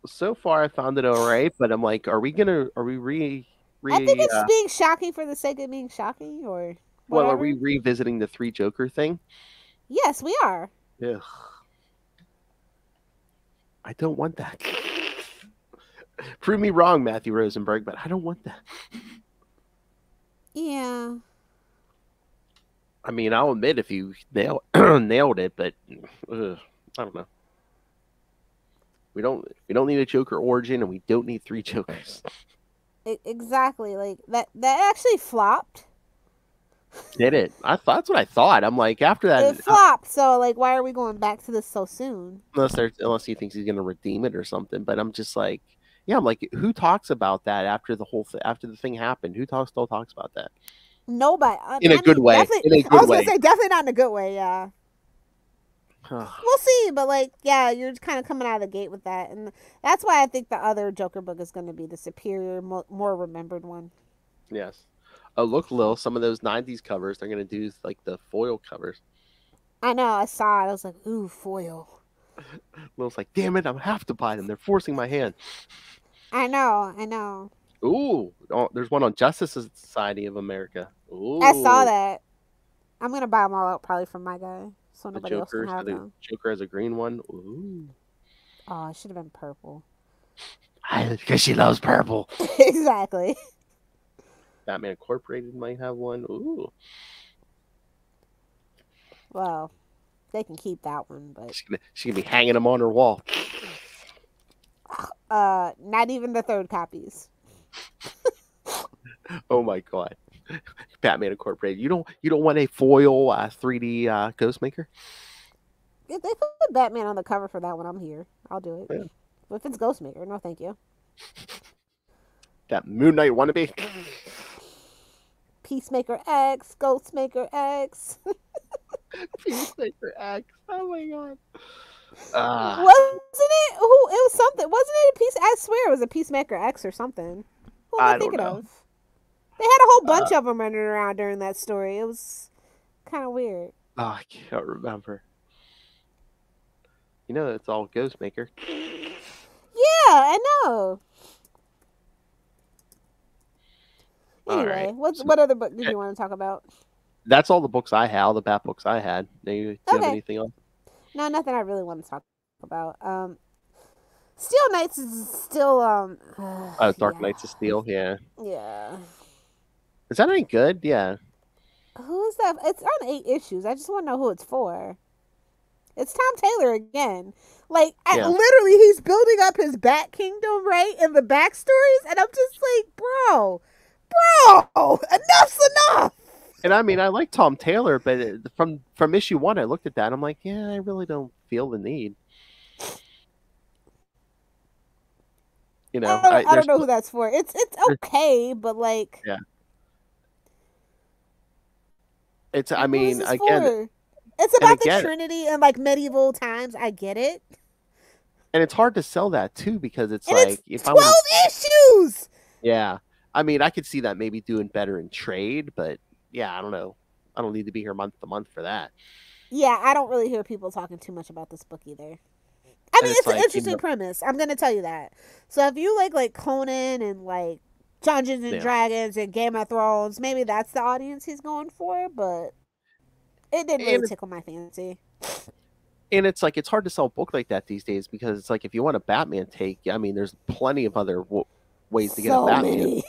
E: So far, I found it alright, but I'm like, are we re?
D: I think it's being shocking for the sake of being shocking, or whatever.
E: Well, are we revisiting the 3 Joker thing?
D: Yes, we are.
E: Ugh. I don't want that. Prove me wrong, Matthew Rosenberg, but I don't want that.
D: Yeah.
E: I mean, I'll admit if you nailed it, but I don't know. We don't need a Joker origin, and we don't need 3 Jokers.
D: Exactly. Like that actually flopped.
E: Did it? That's what I thought. I'm like, after that,
D: it flopped. So like, why are we going back to this so soon?
E: Unless he thinks he's gonna redeem it or something. But I'm just like, yeah, I'm like, who talks about that after the thing happened? Who still talks about that?
D: Nobody.
E: In a good way.
D: I was gonna say definitely not in a good way. Yeah. We'll see, but like, yeah, you're kind of coming out of the gate with that, and that's why I think the other Joker book is going to be the superior, more remembered one.
E: Yes. Oh, look, Lil, some of those 90s covers, they're going to do like the foil covers.
D: I know, I saw it. I was like, ooh, foil.
E: Lil's like, damn it, I have to buy them. They're forcing my hand.
D: I know.
E: Ooh, there's one on Justice Society of America. Ooh.
D: I saw that. I'm going to buy them all out probably from my guy. So
E: the
D: nobody else can have them.
E: Joker has a green one. Ooh.
D: Oh, it should have been purple.
E: Because she loves purple.
D: Exactly.
E: Batman Incorporated might have one. Ooh.
D: Well, they can keep that one, but
E: she's gonna be hanging them on her wall.
D: Not even the 3rd copies.
E: Oh my god. Batman Incorporated. You don't want a foil 3D Ghostmaker?
D: If they put Batman on the cover for that one, I'm here. I'll do it.
E: Yeah.
D: But if it's Ghostmaker, no thank you.
E: That Moon Knight wannabe.
D: Peacemaker X, Ghostmaker X.
E: Peacemaker X. Oh my god.
D: Wasn't it? It was something. Wasn't it a piece? I swear it was a Peacemaker X or something. Who am I thinking of? They had a whole bunch of them running around during that story. It was kind of weird.
E: Oh, I can't remember. You know, it's all Ghostmaker.
D: Yeah, I know. Anyway,
E: right.
D: what other book did you want to talk about?
E: That's all the books I had, all the Bat books I had. Do you have anything else?
D: No, nothing I really want to talk about. Steel Knights is still
E: Dark Knights of Steel, yeah.
D: Yeah.
E: Is that any good? Yeah.
D: Who is that? It's on 8 issues. I just want to know who it's for. It's Tom Taylor again. Like, literally, he's building up his Bat Kingdom, right? And the backstories. And I'm just like, bro, enough's enough.
E: And I mean, I like Tom Taylor, but from issue 1, I looked at that. And I'm like, yeah, I really don't feel the need. You know,
D: I don't know who that's for. It's okay, but like,
E: yeah. It's, I mean, again,
D: it's about the Trinity and like medieval times. I get it.
E: And it's hard to sell that too, because it's
D: and
E: like,
D: it's 12 issues.
E: Yeah. I mean, I could see that maybe doing better in trade, but yeah, I don't know. I don't need to be here month to month for that.
D: Yeah, I don't really hear people talking too much about this book either. I mean, it's an interesting premise. I'm going to tell you that. So if you like Conan and like Dungeons and Dragons and Game of Thrones, maybe that's the audience he's going for, but It didn't really tickle my fancy.
E: And it's like, it's hard to sell a book like that these days, because it's like, if you want a Batman take, I mean, there's plenty of other ways to get a Batman.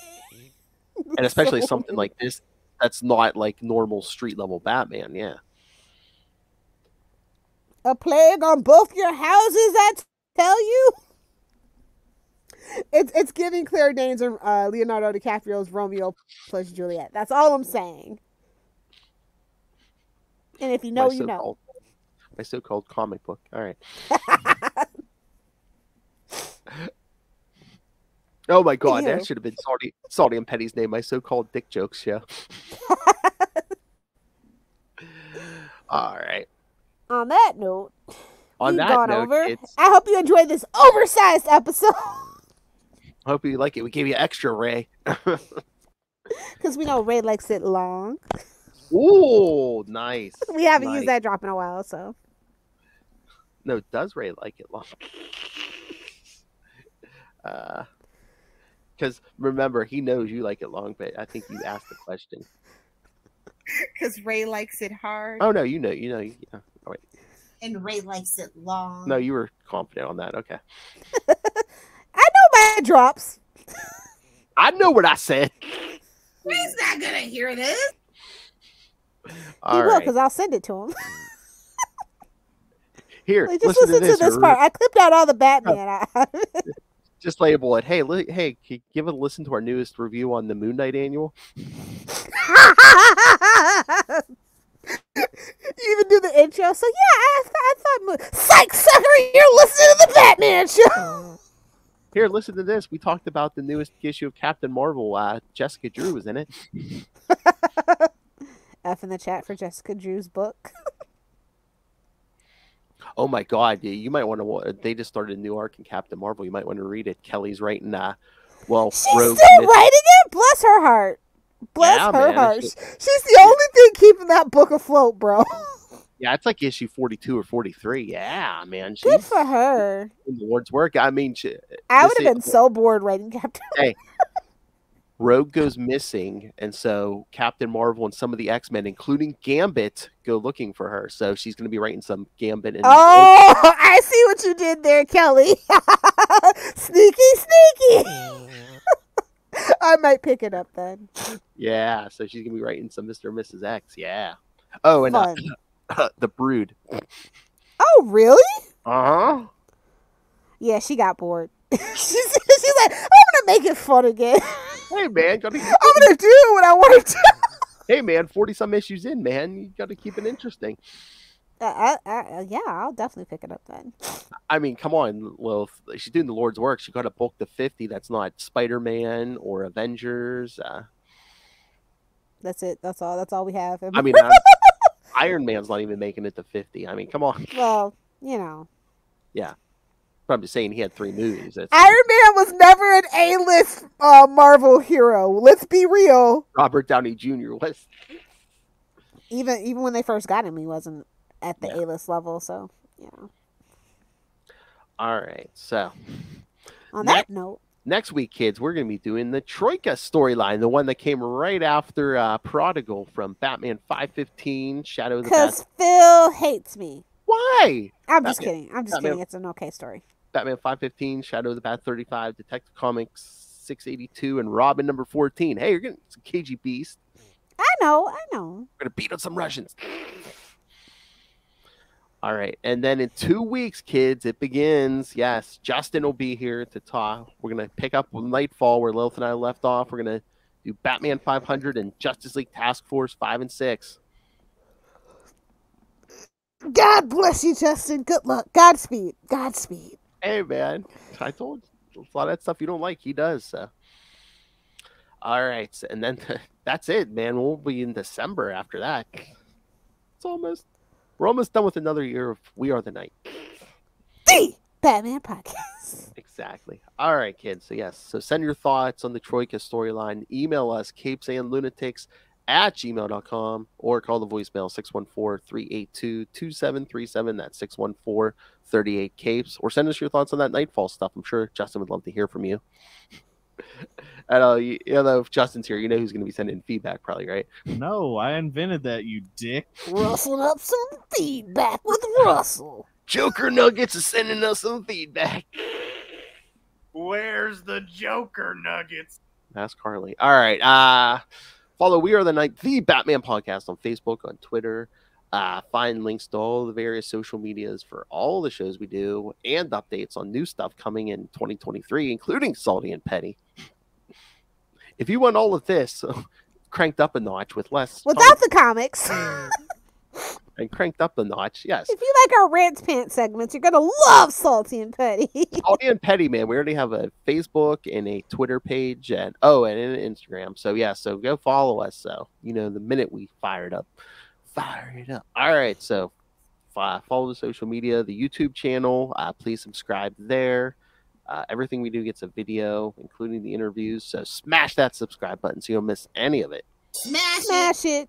E: And especially something like this that's not like normal street level Batman. Yeah.
D: A plague on both your houses, I tell you. It's giving Claire Danes and Leonardo DiCaprio's Romeo plus Juliet. That's all I'm saying. And if you know, you know.
E: My so-called comic book. All right. Oh my God, that should have been Salty and Petty's name. My so-called dick jokes show. All right.
D: On that note,
E: kids,
D: I hope you enjoyed this oversized episode.
E: I hope you like it. We gave you extra, Ray.
D: Because we know Ray likes it long.
E: Ooh, nice.
D: We haven't used that drop in a while, so.
E: No, does Ray like it long? Because remember, he knows you like it long, but I think you asked the question.
G: Because Ray likes it hard.
E: Oh no, you know. Yeah. Oh, wait.
G: And Ray likes it long.
E: No, you were confident on that. Okay.
D: I know my drops.
E: I know what I said.
G: Ray's not gonna hear this.
D: He will, because I'll send it to him.
E: Here,
D: like, just listen to this part. I clipped out all the Batman.
E: Just label it. Hey, can you give a listen to our newest review on the Moon Knight annual?
D: You even do the intro. So yeah, I thought, psych sucker, you're listening to the Batman show.
E: Here, listen to this. We talked about the newest issue of Captain Marvel. Jessica Drew was in it.
D: F in the chat for Jessica Drew's book.
E: Oh my God, you might want to. They just started a new arc in Captain Marvel. You might want to read it. Kelly's writing.
D: She's still writing it. Bless her heart. Bless her heart. She's the only thing keeping that book afloat, bro.
E: Yeah, it's like issue 42 or 43. Yeah, man.
D: Good for her.
E: In the Lord's work. I mean,
D: I would have been so bored writing Captain Marvel.
E: Hey, Rogue goes missing, and so Captain Marvel and some of the X-Men, including Gambit, go looking for her. So she's going to be writing some Gambit.
D: I see what you did there, Kelly. Sneaky. I might pick it up then.
E: Yeah, so she's going to be writing some Mr. and Mrs. X. Yeah. Oh, and The Brood.
D: Oh, really?
E: Uh-huh.
D: Yeah, she got bored. she's like, I'm going to make it fun again.
E: Hey, man.
D: I'm going to do what I want to do.
E: Hey, man, 40-some issues in, man. You got to keep it interesting.
D: Yeah, I'll definitely pick it up then.
E: I mean, come on, Lilith. She's doing the Lord's work. She got a book to 50 that's not Spider-Man or Avengers.
D: That's it. That's all we have.
E: I mean, Iron Man's not even making it to 50. I mean, come on.
D: Well, you know.
E: Yeah. But I'm just saying he had 3 movies.
D: Iron Man was never an A-list Marvel hero. Let's be real.
E: Robert Downey Jr. was.
D: Even when they first got him, he wasn't at the A-list level. So, yeah.
E: All right. So,
D: on that note,
E: next week, kids, we're going to be doing the Troika storyline, the one that came right after Prodigal from Batman 515, Shadow of the Bat.
D: Because Phil hates me.
E: Why?
D: I'm just kidding. It's an okay story.
E: Batman 515, Shadow of the Bat 35, Detective Comics 682, and Robin number 14. Hey, you're getting some KG Beast.
D: I know.
E: We're going to beat up some Russians. All right. And then in 2 weeks, kids, it begins. Yes, Justin will be here to talk. We're going to pick up with Nightfall where Lilith and I left off. We're going to do Batman 500 and Justice League Task Force 5 and 6.
D: God bless you, Justin. Good luck. Godspeed.
E: Hey, man. I told you, a lot of that stuff you don't like, he does. So. All right. And then that's it, man. We'll be in December after that. We're almost done with another year of We Are the Night.
D: The Batman Podcast.
E: Exactly. All right, kids. So, yes. So, send your thoughts on the Troika storyline. Email us, CapesandLunatics@gmail.com, or call the voicemail 614-382-2737. That's 614-38-CAPES. Or send us your thoughts on that Nightfall stuff. I'm sure Justin would love to hear from you. I know, you know, if Justin's here, you know who's going to be sending feedback, probably, right?
J: No, I invented that, you dick.
D: Rustling up some feedback with Russell.
E: Joker Nuggets is sending us some feedback.
F: Where's the Joker Nuggets?
E: Ask Carly. All right. Follow We Are the Night, the Batman podcast on Facebook, on Twitter. Find links to all the various social medias for all the shows we do and updates on new stuff coming in 2023, including Salty and Petty. If you want all of this cranked up a notch with less
D: without the comics
E: and cranked up a notch, yes.
D: If you like our Rants Pants segments, you're gonna love Salty and Petty.
E: Salty and Petty, man. We already have a Facebook and a Twitter page and an Instagram. So yeah, so go follow us. So you know the minute we fire it up. All right, so follow the social media, the YouTube channel. Please subscribe there. Everything we do gets a video, including the interviews. So smash that subscribe button so you don't miss any of it.
D: Smash it.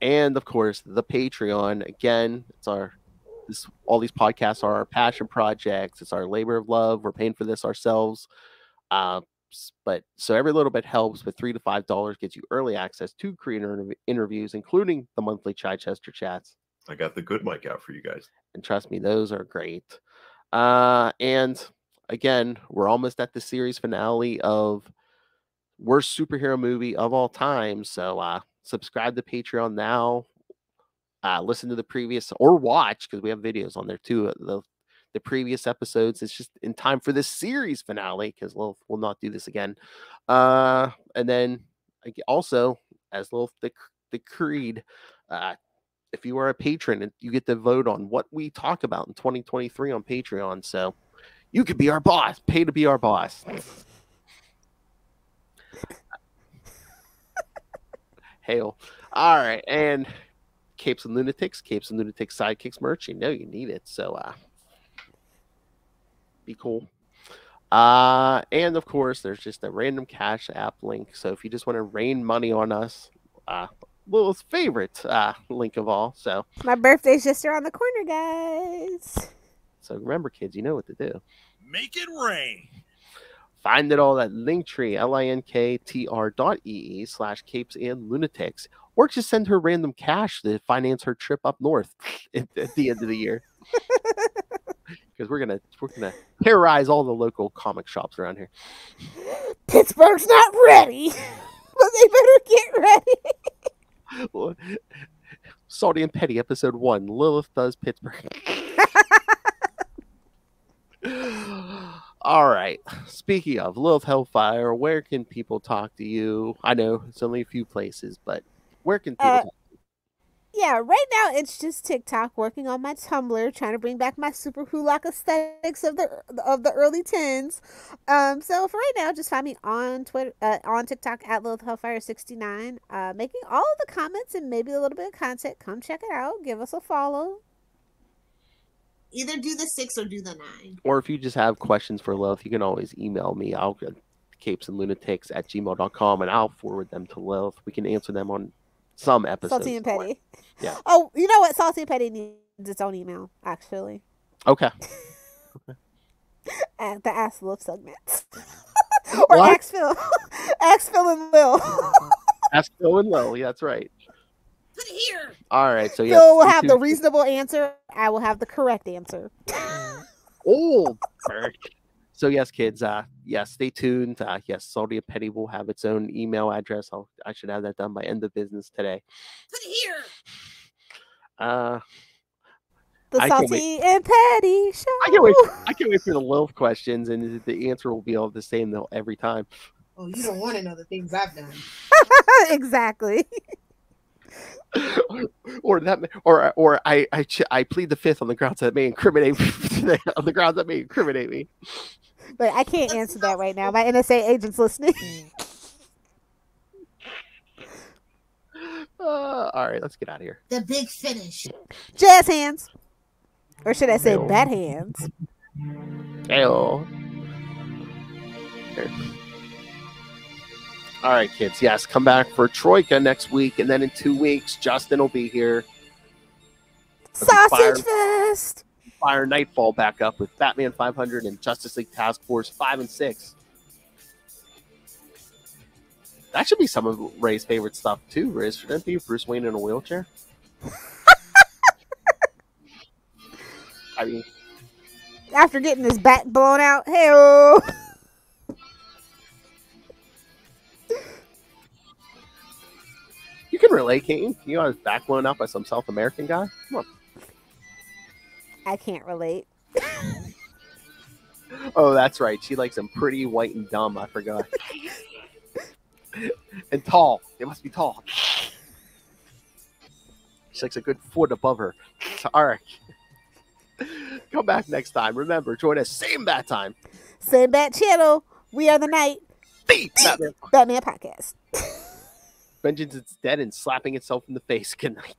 E: And of course, the Patreon. Again, it's all these podcasts are our passion projects. It's our labor of love. We're paying for this ourselves. But so every little bit helps. But $3 to $5 gets you early access to creator interviews, including the monthly Chichester chats.
F: I got the good mic out for you guys,
E: and trust me, those are great. And again, we're almost at the series finale of worst superhero movie of all time. So subscribe to Patreon now. Listen to the previous or watch, because we have videos on there too. The previous episodes. It's just in time for this series finale, because we'll not do this again. And then also, as Lilith the Creed, if you are a patron, you get to vote on what we talk about in 2023 on Patreon. So you could be our boss. Pay to be our boss. Hail. All right. And Capes and Lunatics Sidekicks merch. You know you need it. So be cool. And of course, there's just a random Cash App link. So if you just want to rain money on us, Lilith's favorite link of all. So
D: my birthday's just around the corner, guys.
E: So remember, kids, you know what to do.
F: Make it rain.
E: Find it all at Linktree, linktr.ee/CapesandLunatics, or just send her random cash to finance her trip up north at the end of the year. Because we're gonna terrorize all the local comic shops around here.
D: Pittsburgh's not ready, but they better get ready.
E: Salty and Petty, episode 1. Lilith does Pittsburgh. All right. Speaking of Lilith Hellfire, where can people talk to you? I know it's only a few places, but where can people talk to you?
D: Yeah, right now it's just TikTok, working on my Tumblr, trying to bring back my super hulock aesthetics of the early 10s. So for right now, just find me on Twitter, on TikTok at Lilith Hellfire 69, making all of the comments and maybe a little bit of content. Come check it out. Give us a follow.
H: Either do the 6 or do the 9.
E: Or if you just have questions for Lilith, you can always email me. I'll get CapesandLunatics@gmail.com, and I'll forward them to Lilith. We can answer them on some episodes.
D: Salty and Petty.
E: Yeah.
D: Oh, you know what? Salty and Petty needs its own email, actually.
E: Okay.
D: At the Ask Lilith segments. Or what? Ask Phil. Ask Phil and Lil.
E: Ask Phil and Lil. Yeah, that's right.
H: Put it here.
E: All right. So
D: Phil will have the reasonable answer. I will have the correct answer.
E: Oh, Perich. So yes, kids. Yes, stay tuned. Yes, Salty and Petty will have its own email address. I should have that done by end of business today.
H: Put it here.
D: The Salty and Petty show.
E: I can't wait for the Lilith questions, and the answer will be all the same every time.
H: Oh, you don't want to know the things I've done.
D: Exactly.
E: Or I plead the fifth on the grounds that may incriminate me.
D: But I can't answer that right now. My NSA agent's listening.
E: All right, let's get out of here.
H: The big finish.
D: Jazz hands. Or should I say bat hands?
E: All right, kids. Yes, come back for Troika next week, and then in 2 weeks, Justin will be here.
D: Sausage Fest.
E: Fire Nightfall back up with Batman 500 and Justice League Task Force 5 and 6. That should be some of Ray's favorite stuff too, Riz. Shouldn't it be Bruce Wayne in a wheelchair? I mean,
D: after getting his back blown out, hey-oh.
E: You can relate, Kane. You got his back blown out by some South American guy? Come on.
D: I can't relate.
E: Oh, that's right. She likes him pretty, white, and dumb. I forgot. And tall. They must be tall. She likes a good foot above her. All right. Come back next time. Remember, join us same bat time.
D: Same bat channel. We are the Night.
E: The
D: Batman Podcast.
E: Vengeance is dead and slapping itself in the face. Good night.